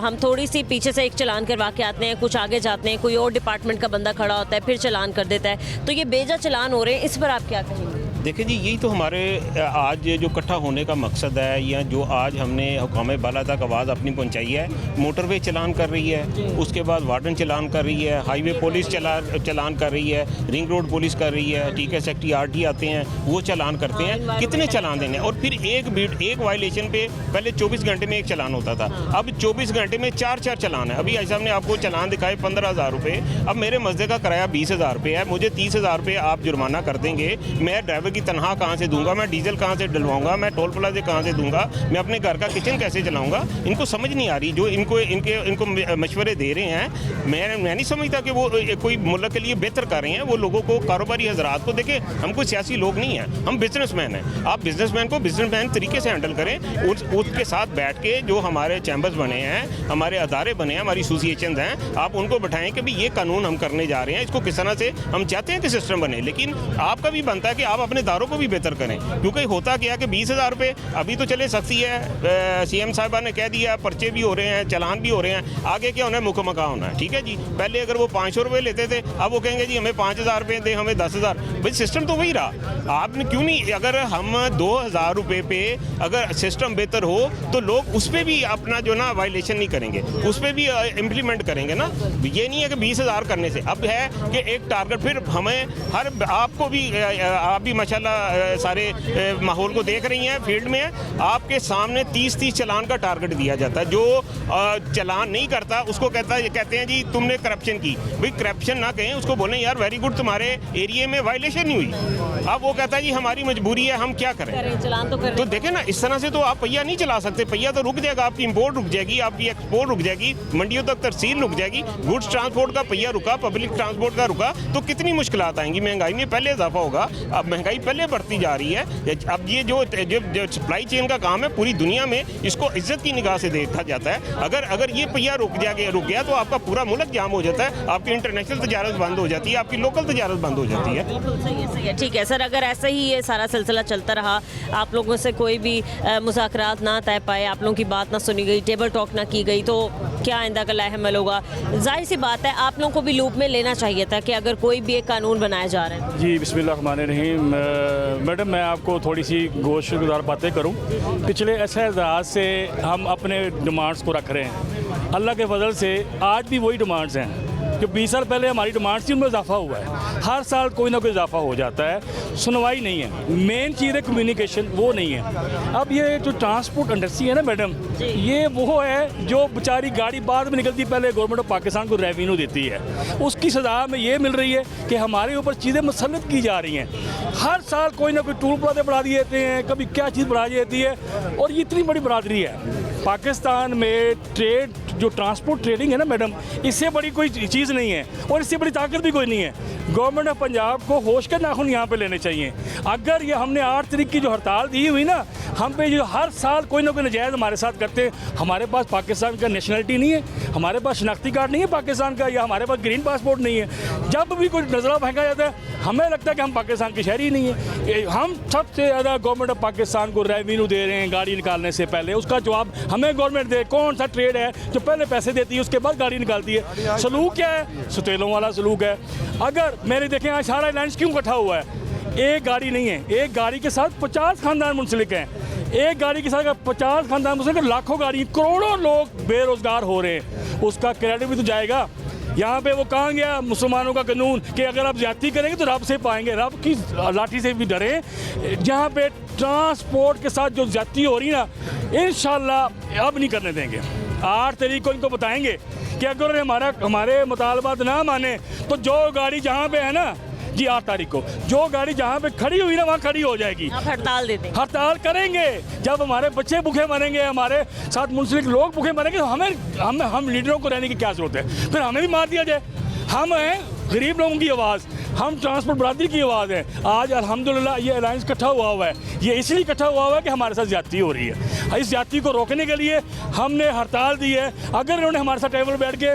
[SPEAKER 8] हम थोड़ी सी पीछे से एक चालान करवा के आते हैं, कुछ आगे जाते हैं, कोई और डिपार्टमेंट का बंदा खड़ा होता है, फिर चालान कर देता है। तो ये बेजा चालान हो रहे हैं, इस पर आप क्या कहेंगे?
[SPEAKER 14] देखिए जी, यही तो हमारे आज जो इकट्ठा होने का मकसद है, या जो आज हमने हुकाम बाला तक आवाज़ अपनी पहुंचाई है। मोटरवे चलान कर रही है, उसके बाद वार्डन चलान कर रही है, हाईवे पुलिस चलान कर रही है, रिंग रोड पुलिस कर रही है, ठीक है, सेक्रेटरी आरटी आते हैं, वो चलान करते हैं। कितने चलान देने? और फिर एक वायलेशन पे पहले 24 घंटे में एक चलान होता था, अब 24 घंटे में 4 चलान है। अभी आज साहब ने आपको चलान दिखाए 15,000 रुपये। अब मेरे मस्जिद का किराया 20,000 रुपये है, मुझे 30,000 रुपये आप जुर्माना कर देंगे। मैं ड्राइवर की तनख्वाह कहाँ से दूंगा? मैं डीजल कहाँ से डलवाऊंगा? मैं टोल प्लाजे कहाँ से दूंगा? मैं अपने घर का किचन कैसे चलाऊंगा? इनको समझ नहीं आ रही। जो इनको मशवरे दे रहे हैं, मैं नहीं समझता कि वो कोई मुल्क के लिए बेहतर कर रहे हैं। वो लोगों को, कारोबारी हजरात को देखें, हम कोई सियासी लोग नहीं हैं, हम बिजनेसमैन हैं। आप बिजनेसमैन को बिजनेसमैन तरीके से हैंडल करें। उसके साथ बैठ के जो हमारे चैम्बर्स बने हैं, हमारे अदारे बने हैं, हमारी एसोसिएशन हैं, आप उनको बैठाएं कि भाई ये कानून हम करने जा रहे हैं, इसको किस तरह से हम चाहते हैं कि सिस्टम बने। लेकिन आपका भी बनता है कि आप अपने दारों को भी बेहतर करें, क्योंकि होता क्या कि 20,000 रुपये अभी तो चले सख्ती है, सीएम साहिबा ने कह दिया, पर्चे भी हो रहे हैं, चालान भी हो रहे हैं, आगे क्या होना है, मुकम्मका होना है। ठीक है जी, पहले अगर वो 500 रुपये लेते थे, अब वो कहेंगे जी हमें 5,000 रुपये दें, हमें 10,000। भाई सिस्टम तो वही रहा, आपने क्यों नहीं, अगर हम 2,000 रुपये पे अगर सिस्टम बेहतर हो तो लोग उस पर भी अपना जो ना वायलेशन नहीं करेंगे, उस पर भी इम्प्लीमेंट करेंगे ना। ये नहीं है कि 20,000 करने से, अब है कि एक टारगेट, फिर हमें हर, आपको भी, आप भी माशाल्लाह सारे माहौल को देख रही हैं, फील्ड में आपके सामने 30 चालान का टारगेट दिया जाता है। जो
[SPEAKER 16] चालान नहीं करता उसको कहते हैं जी तुमने करप्शन की। भाई करप्शन ना कहें, उसको बोलें यार वेरी गुड तुम्हारे एरिया में वायलेशन नहीं हुई। अब वो कहता है जी हमारी मजबूरी है, हम क्या करें,
[SPEAKER 8] चलान
[SPEAKER 16] तो देखें ना, इस तरह से तो आप पहिया नहीं चला सकते। पहिया तो रुक जाएगा, आपकी इंपोर्ट रुक जाएगी, आपकी एक्सपोर्ट रुक जाएगी, मंडियों तक तरसील रुक जाएगी। गुड्स ट्रांसपोर्ट का पहिया रुका, पब्लिक ट्रांसपोर्ट का रुका, तो कितनी मुश्किलात आएंगी। महंगाई में पहले इजाफा होगा, अब महंगाई पहले बढ़ती जा रही है। अब ये जो सप्लाई चेन का काम है पूरी दुनिया में, इसको इज्जत की निगाह से देखा जाता है। अगर ये पहिया रुक गया तो आपका पूरा मुल्क जाम हो जाता है, आपकी इंटरनेशनल तजारत बंद हो जाती है, आपकी लोकल तजारत बंद हो जाती है।
[SPEAKER 8] बिल्कुल सही है, ठीक है सर। अगर ऐसा ही ये सारा सिलसिला चलता रहा, आप लोगों से कोई भी मुज़ाकरात ना तय पाए, आप लोगों की बात ना सुनी गई, टेबल टॉक ना की गई, तो क्या आइंदा का लाहमल होगा? जाहिर सी बात है आप लोगों को भी लूप में लेना चाहिए था कि अगर कोई भी एक कानून बनाया जा रहा है।
[SPEAKER 3] जी बिस्मिल्लाहिर्रहमानिर्रहीम। मैडम मैं आपको थोड़ी सी गोशगुजार बातें करूं। पिछले ऐसे एजाज से हम अपने डिमांड्स को रख रहे हैं, अल्लाह के फजल से आज भी वही डिमांड्स हैं जो 20 साल पहले हमारी डिमांड्स थी, उनमें इजाफा हुआ है। हर साल कोई ना कोई इजाफा हो जाता है, सुनवाई नहीं है। मेन चीज़ है कम्युनिकेशन, वो नहीं है। अब ये जो ट्रांसपोर्ट इंडस्ट्री है ना मैडम, ये वो है जो बेचारी गाड़ी बाद में निकलती, पहले गवर्नमेंट ऑफ पाकिस्तान को रेवेन्यू देती है, उसकी सजा में ये मिल रही है कि हमारे ऊपर चीज़ें मुसल्लत की जा रही हैं। हर साल कोई ना कोई टूल प्लाजे बढ़ा दिए जाते हैं, कभी क्या चीज़ बढ़ा दी जाती है। और ये इतनी बड़ी बरादरी है पाकिस्तान में, ट्रेड जो ट्रांसपोर्ट ट्रेडिंग है ना मैडम, इससे बड़ी कोई चीज़ नहीं है और इससे बड़ी ताकत भी कोई नहीं है। गवर्नमेंट ऑफ पंजाब को होश के नाखून यहाँ पे लेने चाहिए। अगर ये हमने 8 तारीख की जो हड़ताल दी हुई ना, हम पे जो हर साल कोई ना कोई नजायज़ हमारे साथ करते हैं। हमारे पास पाकिस्तान का नेशनलिटी नहीं है, हमारे पास शनाख्ती कार्ड नहीं है पाकिस्तान का, या हमारे पास ग्रीन पासपोर्ट नहीं है। जब भी कोई नजरा फेंका जाता है हमें लगता है कि हम पाकिस्तान के शहरी नहीं है। हम सबसे ज़्यादा गवर्नमेंट ऑफ पाकिस्तान को रेवेन्यू दे रहे हैं गाड़ी निकालने से पहले, उसका जवाब हमें गवर्नमेंट दे। कौन सा ट्रेड है जो पहले पैसे देती है उसके बाद गाड़ी निकालती है? सलूक क्या है? सतेलों वाला सलूक है। अगर मेरे देखें आज सारा लाइन्स क्यों इकट्ठा हुआ है? एक गाड़ी नहीं है, एक गाड़ी के साथ 50 खानदान मुंसलिक हैं। एक गाड़ी के साथ 50 खानदान मुंसलिक, लाखों गाड़ी, करोड़ों लोग बेरोजगार हो रहे हैं, उसका क्रेडिट भी तो जाएगा। यहाँ पे वो कहाँ गया मुसलमानों का कानून कि अगर आप ज्यादती करेंगे तो रब से पाएंगे, रब की लाठी से भी डरे। जहाँ पे ट्रांसपोर्ट के साथ जो ज्यादती हो रही ना, इंशाल्लाह अब नहीं करने देंगे। 8 तारीख को इनको बताएंगे कि अगर हमारे मुतालबात ना माने तो जो गाड़ी जहाँ पे है ना जी, 8 तारीख को जो गाड़ी जहाँ पे खड़ी हुई ना वहाँ खड़ी हो जाएगी।
[SPEAKER 8] आप हड़ताल देते हैं? हड़ताल
[SPEAKER 3] करेंगे। जब हमारे बच्चे भूखे मरेंगे, हमारे साथ मुंसलिक लोग भूखे मरेंगे, तो हम लीडरों को रहने की क्या जरूरत है? फिर हमें भी मार दिया जाए। हम हैं गरीब लोगों की आवाज़, हम ट्रांसपोर्ट बरादरी की आवाज़ है। आज अल्हम्दुलिल्लाह ये अलायंस इकट्ठा हुआ है। ये इसलिए इकट्ठा हुआ है कि हमारे साथ ज्यादती हो रही है। इस ज्यादती को रोकने के लिए हमने हड़ताल दी है। अगर इन्होंने हमारे साथ टेबल बैठ के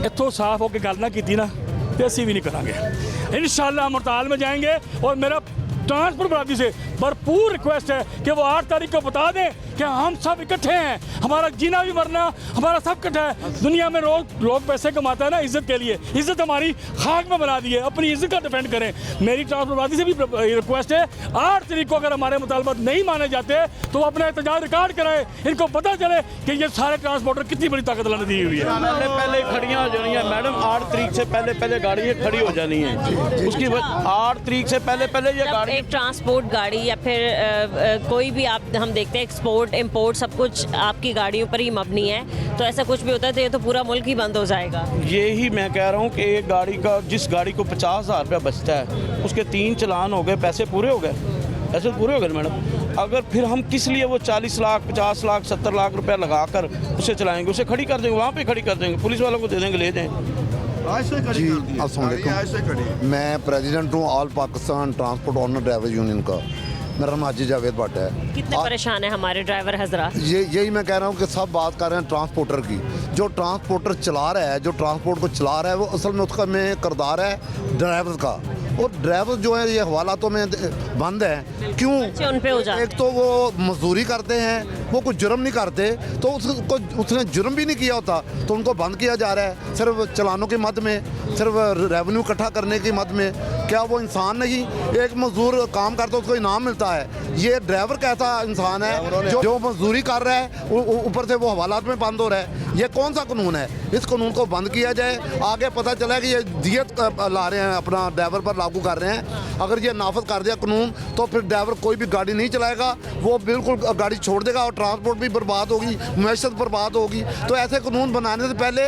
[SPEAKER 3] इतों साफ होकर गल ना की ना, तो असी भी नहीं करांगे। इंशाल्लाह हम हड़ताल में जाएंगे। और मेरा ट्रांसपोर्ट बरादरी से भरपूर रिक्वेस्ट है कि वो 8 तारीख को बता दें कि हम सब इकट्ठे हैं, हमारा जीना भी मरना हमारा सब इकट्ठा है। दुनिया में लोग पैसे कमाता है ना इज्जत के लिए, इज्जत हमारी खाक में बना दी है, अपनी इज्जत का डिफेंड करें। मेरी ट्रांसपोर्ट बरादरी से भी रिक्वेस्ट है, 8 तारीख को अगर हमारे मुतालबात नहीं माने जाते तो अपना एहतजाज रिकॉर्ड कराए, इनको पता चले कि ये सारे ट्रांसपोर्टर कितनी बड़ी ताकत लाने दी हुई है।
[SPEAKER 17] पहले खड़ियाँ हो जानी है मैडम, 8 तारीख से पहले गाड़ियाँ खड़ी हो जानी है। उसकी 8 तारीख से पहले ये गाड़ी,
[SPEAKER 8] एक ट्रांसपोर्ट गाड़ी या फिर कोई भी हम देखते हैं एक्सपोर्ट इंपोर्ट सब कुछ आपकी गाड़ियों पर ही मबनी है, तो ऐसा कुछ भी होता है तो ये तो पूरा मुल्क ही बंद हो जाएगा।
[SPEAKER 17] यही मैं कह रहा हूँ कि एक गाड़ी का, जिस गाड़ी को 50,000 रुपया बचता है, उसके 3 चलान हो गए, पैसे पूरे हो गए, ऐसे पूरे हो गए मैडम। अगर फिर हम किस लिए वो 40 लाख 50 लाख 70 लाख रुपया लगा कर उसे चलाएंगे? उसे खड़ी कर देंगे, वहाँ पे खड़ी कर देंगे, पुलिस वालों को दे देंगे, ले जाएँ।
[SPEAKER 18] जी अस्सलाम, मैं प्रेसिडेंट हूँ all Pakistan transport owner driver union का। मेरा नाम हाजी जावेद भट्ट है।
[SPEAKER 8] कितने परेशान है हमारे ड्राइवर हजरात?
[SPEAKER 18] यही मैं कह रहा हूँ कि सब बात कर रहे हैं ट्रांसपोर्टर की। जो ट्रांसपोर्टर चला रहा है, जो ट्रांसपोर्ट को चला रहा है, वो असल में उसका में किरदार है ड्राइवर का। और ड्राइवर जो है ये हवालातों में बंद है। क्यों?
[SPEAKER 8] उन पे हो जाए।
[SPEAKER 18] एक तो वो मजदूरी करते हैं, वो कुछ जुर्म नहीं करते, तो उसने जुर्म भी नहीं किया होता तो उनको बंद किया जा रहा है सिर्फ चलानों के मद में, सिर्फ रेवेन्यू इकट्ठा करने के मद में। क्या वो इंसान नहीं? एक मजदूर काम करता है उसको इनाम मिलता है। ये ड्राइवर कैसा इंसान है जो मजदूरी कर रहा है, ऊपर से वो हवालात में बंद हो रहा है? ये कौन सा कानून है? इस कानून को बंद किया जाए। आगे पता चला कि ये दियत ला रहे हैं, अपना ड्राइवर पर लागू कर रहे हैं। अगर ये नाफज कर दिया कानून तो फिर ड्राइवर कोई भी गाड़ी नहीं चलाएगा, वो बिल्कुल गाड़ी छोड़ देगा और ट्रांसपोर्ट भी बर्बाद होगी, मैशत बर्बाद होगी। तो ऐसे कानून बनाने से पहले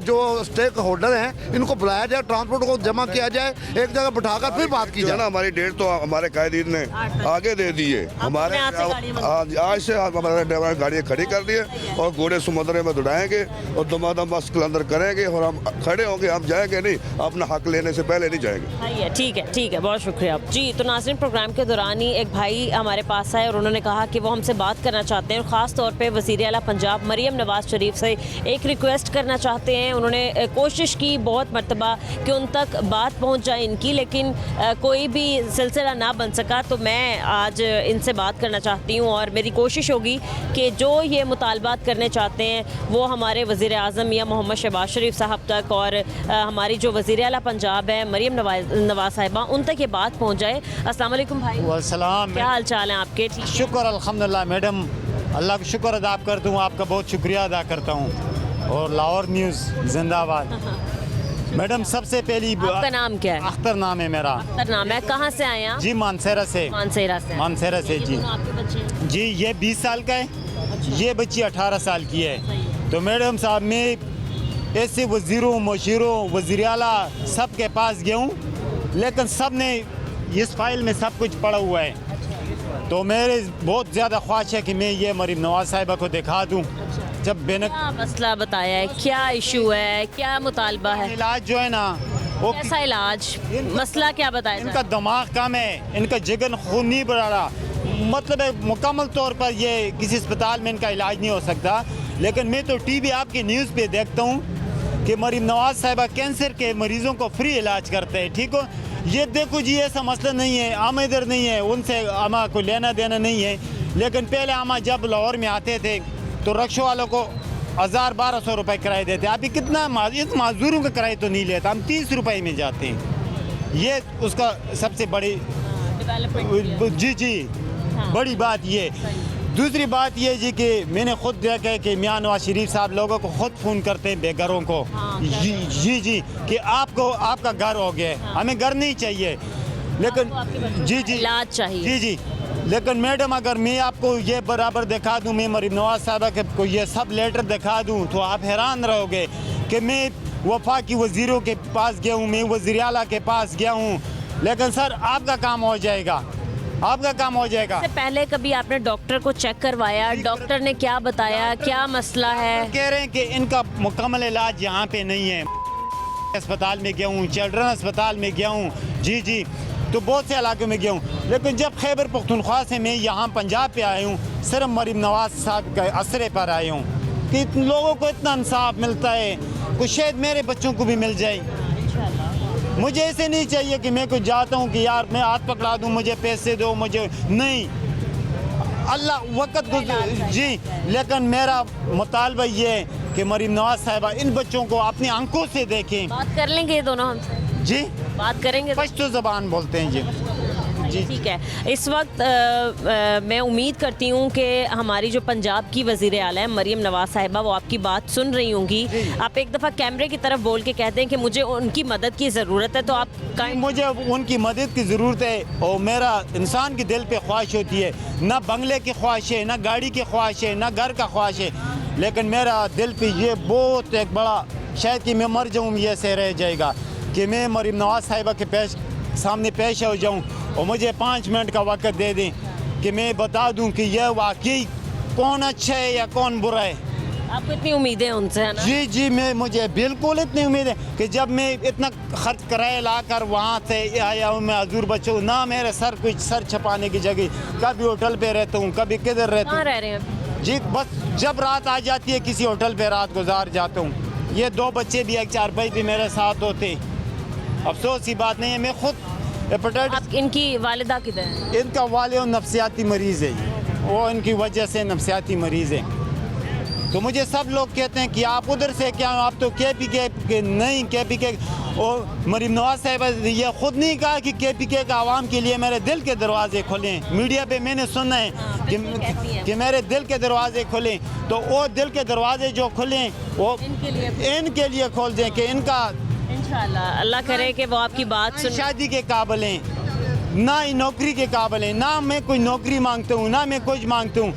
[SPEAKER 18] जो स्टेक होल्डर हैं इनको बुलाया जाए, ट्रांसपोर्ट को जमा किया जाए, एक जगह बिठाकर फिर बात की जाए
[SPEAKER 15] ना। हमारी डेट तो हमारे कायदीन ने आगे दे दी है। हमारे आज से हमारे ड्राइवर गाड़ियाँ खड़ी कर दी है और घोड़े समुद्र में दौड़ाएंगे और दमादम मस्क अंदर करेंगे और हम खड़े होंगे, हम जाएंगे नहीं, अपना हक लेने से पहले नहीं जाएंगे।
[SPEAKER 8] ठीक है, बहुत शुक्रिया जी। तो नाज़रीन, प्रोग्राम के दौरान ही एक भाई हमारे पास आए और उन्होंने कहा कि वो हमसे बात करना चाहते हैं और ख़ास तौर पे वज़ीर आला पंजाब मरियम नवाज़ शरीफ से एक रिक्वेस्ट करना चाहते हैं। उन्होंने कोशिश की बहुत मरतबा कि उन तक बात पहुंच जाए इनकी, लेकिन कोई भी सिलसिला ना बन सका। तो मैं आज इनसे बात करना चाहती हूँ और मेरी कोशिश होगी कि जो ये मुतालबात करने चाहते हैं वो हमारे वज़ीर आज़म या मोहम्मद शहबाज शरीफ साहब तक और हमारी जो वज़ीर आला पंजाब है मरियम नवाज़ साहिबा, उन तक ये बात पहुँच जाए। अस्सलाम वालेकुम भाई।
[SPEAKER 19] वालेकुम।
[SPEAKER 8] क्या हाल चाल है आपके?
[SPEAKER 19] शुक्र अल्हम्दुलिल्लाह मैडम, अल्लाह का शुक्र अदा करता हूँ, आपका बहुत शुक्रिया अदा करता हूँ। और लाहौर न्यूज़ जिंदाबाद। मैडम सबसे पहली
[SPEAKER 8] आपका नाम क्या है?
[SPEAKER 19] अख्तर नाम है मेरा।
[SPEAKER 8] अख्तर नाम है। कहाँ से आए आप?
[SPEAKER 19] जी मानसेरा से। मानसेरा से जी। जी ये 20 साल का है, ये बच्ची 18 साल की है। तो मैडम साहब मैं ऐसे वज़ीरों मशीरों वज़ीर आला सब के पास गया हूँ, लेकिन सब ने इस फाइल में सब कुछ पड़ा हुआ है। तो मेरे बहुत ज़्यादा ख्वाहिश है कि मैं ये मरियम नवाज़ साहिबा को दिखा दूँ। जब
[SPEAKER 8] क्या मसला बताया है, क्या इशू है, क्या मुतालबा है?
[SPEAKER 19] इलाज जो है ना वो
[SPEAKER 8] कैसा इलाज, मसला क्या बताया?
[SPEAKER 19] इनका दिमाग कम है, इनका जिगर खून नहीं बढ़ रहा, मतलब है मुकम्मल तौर पर ये किसी अस्पताल में इनका इलाज नहीं हो सकता। लेकिन मैं तो टीवी आपकी न्यूज़ पे देखता हूँ कि मरियम नवाज़ साहिबा कैंसर के मरीज़ों को फ्री इलाज करते हैं। ठीक हो, ये देखो जी ऐसा मसला नहीं है, आमा इधर नहीं है, उनसे आमा को लेना देना नहीं है। लेकिन पहले आमा जब लाहौर में आते थे तो रक्षा वालों को 1000-1200 रुपये किराए देते। अभी कितना इस मजदूरों का किराए तो नहीं लेता, हम 30 रुपये में जाते हैं। ये उसका सबसे बड़ी जी बड़ी बात ये। दूसरी बात ये जी कि मैंने खुद देखा है कि मियां नवाज शरीफ साहब लोगों को खुद फ़ोन करते हैं बेघरों को। जी कि आपको आपका घर हो गया, हमें घर नहीं चाहिए, लेकिन जी
[SPEAKER 8] इलाज चाहिए।
[SPEAKER 19] जी लेकिन मैडम अगर मैं आपको ये बराबर दिखा दूँ, मैं मरियम नवाज़ साहिबा को ये सब लेटर दिखा दूँ तो आप हैरान रहोगे कि मैं वफाकी वज़ीरों के पास गया हूँ, मैं वज़ीर आला के पास गया हूँ। लेकिन सर आपका काम हो जाएगा, आपका काम हो जाएगा।
[SPEAKER 8] इससे पहले कभी आपने डॉक्टर को चेक करवाया? डॉक्टर ने क्या बताया, क्या मसला है?
[SPEAKER 19] कह रहे हैं कि इनका मुकम्मल इलाज यहाँ पे नहीं है। अस्पताल में गया हूँ, चिल्ड्रन अस्पताल में गया हूँ, जी तो बहुत से इलाकों में गया हूँ। लेकिन जब खैबर पख्तूनख्वा से मैं यहाँ पंजाब पे आया हूँ, सिर्फ मरियम नवाज़ साहब के असरे पर आया हूँ कि लोगों को इतना इंसाफ मिलता है, कुछ शायद मेरे बच्चों को भी मिल जाए। मुझे ऐसे नहीं चाहिए कि मैं कुछ जाता हूँ कि यार मैं हाथ पकड़ा दूँ, मुझे पैसे दो, मुझे नहीं, अल्लाह वक़्त जी। लेकिन मेरा मुतालबा ये है कि मरियम नवाज़ साहिबा इन बच्चों को अपनी आंखों से देखें।
[SPEAKER 8] बात कर लेंगे ये दोनों हमसे?
[SPEAKER 19] जी
[SPEAKER 8] बात करेंगे।
[SPEAKER 19] पश्तो ज़बान बोलते हैं जी।
[SPEAKER 8] ठीक है। इस वक्त मैं उम्मीद करती हूँ कि हमारी जो पंजाब की वज़ीर आला है मरियम नवाज़ साहिबा, वो आपकी बात सुन रही होंगी। आप एक दफ़ा कैमरे की तरफ बोल के कहते हैं कि मुझे उनकी मदद की ज़रूरत है, तो आप
[SPEAKER 19] मुझे उनकी मदद की ज़रूरत है। और मेरा इंसान के दिल पे ख्वाहिश होती है, ना बंगले की ख्वाहिश है, ना गाड़ी की ख्वाहिश है, ना घर का ख्वाहिश है, लेकिन मेरा दिल पे ये बहुत एक बड़ा, शायद कि मैं मर जाऊँ ये से रह जाएगा कि मैं मरियम नवाज़ साहिबा के सामने पेश हो जाऊँ और मुझे 5 मिनट का वक्त दे दें कि मैं बता दूं कि यह वाकई कौन अच्छा है या कौन बुरा है।
[SPEAKER 8] आपको इतनी उम्मीदें हैं उनसे, है ना?
[SPEAKER 19] जी मुझे बिल्कुल इतनी उम्मीद है कि जब मैं इतना खर्च कराए लाकर वहाँ से आया हूँ, मैं हजूर बच्चों ना मेरे सर छपाने की जगह, कभी होटल पे रहता हूँ, कभी किधर रहता हूँ।
[SPEAKER 8] कहाँ रह रहे हैं
[SPEAKER 19] जी? बस जब रात आ जाती है किसी होटल पे रात गुजार जाता हूँ। ये 2 बच्चे भी, एक चारपाई भी मेरे साथ होते। अफसोस की बात नहीं है, मैं खुद हेपेटाइटिस।
[SPEAKER 8] इनकी वालिदा किधर है?
[SPEAKER 19] इनका वालिद नफ्सियाती मरीज़ है, वो इनकी वजह से नफ्सियाती मरीज़ है। तो मुझे सब लोग कहते हैं कि आप उधर से क्या, आप तो KPK नहीं, KPK। और मरियम नवाज़ साहिबा ये खुद नहीं कहा कि KPK का आवाम के लिए मेरे दिल के दरवाजे खोलें। मीडिया पे मैंने सुना है कि मेरे दिल के दरवाजे खोलें, तो वो दिल के दरवाजे जो खुलें वो इनके लिए खोल दें कि इनका
[SPEAKER 8] इंशाल्लाह अल्लाह करे कि वो आपकी बात सुन।
[SPEAKER 19] शादी के काबिल हैं, ना ही नौकरी के काबिल हैं, ना मैं कोई नौकरी मांगता हूँ, ना मैं कुछ मांगता हूँ,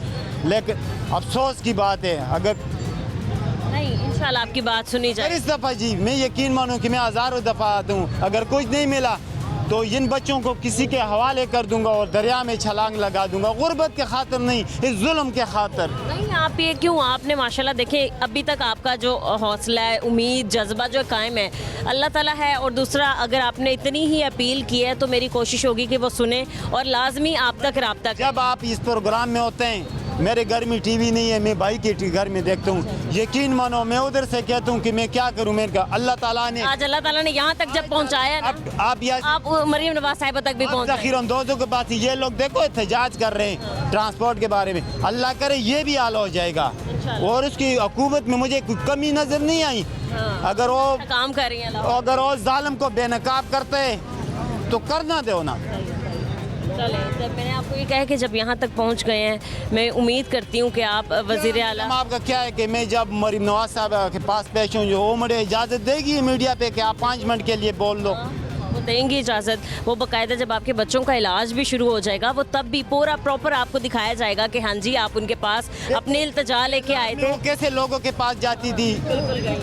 [SPEAKER 19] लेकिन अफसोस की बात है। अगर
[SPEAKER 8] नहीं, इंशाल्लाह आपकी बात सुनी जाए।
[SPEAKER 19] इस दफ़ा जी मैं यकीन मानूं कि मैं हज़ारों दफ़ा दूँ, अगर कुछ नहीं मिला तो इन बच्चों को किसी के हवाले कर दूंगा और दरिया में छलांग लगा दूंगा, गुर्बत के खातिर नहीं, इस जुल्म के खातिर
[SPEAKER 8] नहीं। आप ये क्यों, आपने माशाल्लाह देखें अभी तक आपका जो हौसला है, उम्मीद, जज्बा जो कायम है, अल्लाह ताला है। और दूसरा, अगर आपने इतनी ही अपील की है तो मेरी कोशिश होगी कि वो सुने और लाजमी आप तक रब्ता करें।
[SPEAKER 19] जब आप इस प्रोग्राम में होते हैं, मेरे घर में टीवी नहीं है, मैं भाई के घर में देखता हूँ, यकीन मानो मैं उधर से कहता हूँ कि मैं क्या करूँ। मेरे का अल्लाह ताला ने
[SPEAKER 8] आज अल्लाह ताला ने यहाँ तक जब पहुँचाया ना, आप मरियम नवाज साहिबा तक भी पहुँचे।
[SPEAKER 19] ज़ख़ीर अंदोज़ों के पास ये लोग देखो एहतजाज कर रहे हैं ट्रांसपोर्ट के बारे में, अल्लाह करे ये भी हाल हो जाएगा। और उसकी हुकूमत में मुझे कोई कमी नज़र नहीं आई। अगर वो
[SPEAKER 8] काम कर रही है,
[SPEAKER 19] अगर वो जालिम को बेनकाब करते तो करना दो ना।
[SPEAKER 8] चले, जब मैंने आपको ये कहा कि जब यहाँ तक पहुँच गए हैं, मैं उम्मीद करती हूँ कि आप वज़ीर आला,
[SPEAKER 19] आपका क्या है कि मैं जब मरीम नवाज साहब के पास पेश हूँ, जो वो मुझे इजाज़त देगी मीडिया पे कि आप 5 मिनट के लिए बोल लो,
[SPEAKER 8] वो देंगी इजाज़त। वो बाकायदा जब आपके बच्चों का इलाज भी शुरू हो जाएगा, वो तब भी पूरा प्रॉपर आपको दिखाया जाएगा कि हाँ जी आप उनके पास अपने इल्तिजा लेके आए थे।
[SPEAKER 19] वो कैसे लोगों के पास जाती थी,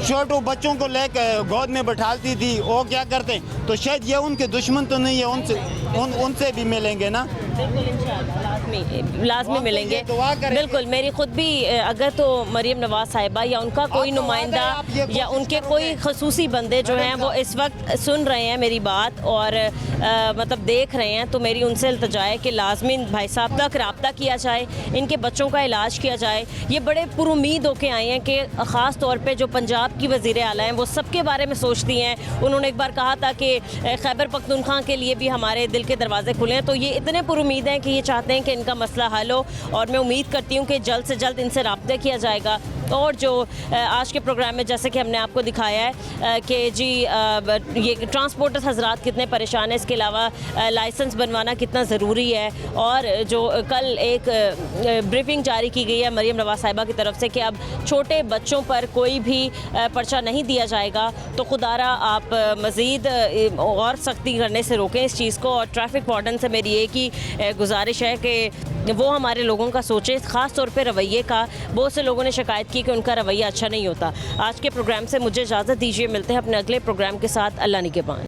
[SPEAKER 19] छोटो बच्चों को लेकर गोद में बैठाती थी, वो क्या करते, तो शायद ये उनके दुश्मन तो नहीं है, उनसे भी मिलेंगे ना।
[SPEAKER 8] लाजमी मिलेंगे, बिल्कुल। मेरी खुद भी अगर तो मरियम नवाज साहिबा या उनका कोई नुमाइंदा या उनके कोई खसूसी बंदे जो हैं वो इस वक्त सुन रहे हैं मेरी बात और मतलब देख रहे हैं, तो मेरी उनसे इल्तिजा है कि लाजमी भाई साहब तक रब्ता किया जाए, इनके बच्चों का इलाज किया जाए। ये बड़े पुरुमीद होके आए हैं कि ख़ास तौर पे जो पंजाब की वज़ीर आला हैं वो सबके बारे में सोचती हैं। उन्होंने एक बार कहा था कि खैबर पख्तूनख्वा के लिए भी हमारे दिल के दरवाजे खुले हैं, तो ये इतने पुरुमीद हैं कि ये चाहते हैं कि इनका मसला हल हो और मैं उम्मीद करती हूँ कि जल्द से जल्द इनसे रब्ता किया जाएगा। और जो आज के प्रोग्राम में जैसे कि हमने आपको दिखाया है कि जी ये ट्रांसपोर्टर्स हजरात कितने परेशान हैं, इसके अलावा लाइसेंस बनवाना कितना ज़रूरी है, और जो कल एक ब्रीफिंग जारी की गई है मरियम नवाज साहिबा की तरफ से कि अब छोटे बच्चों पर कोई भी पर्चा नहीं दिया जाएगा, तो खुदारा आप मज़ीद और सख्ती करने से रोकें इस चीज़ को। और ट्रैफिक वार्डन से मेरी एक ही गुजारिश है कि वो हमारे लोगों का सोचें, ख़ास तौर पे रवैये का। बहुत से लोगों ने शिकायत की कि उनका रवैया अच्छा नहीं होता। आज के प्रोग्राम से मुझे इजाज़त दीजिए, मिलते हैं अपने अगले प्रोग्राम के साथ। अल्लाह निगहबान।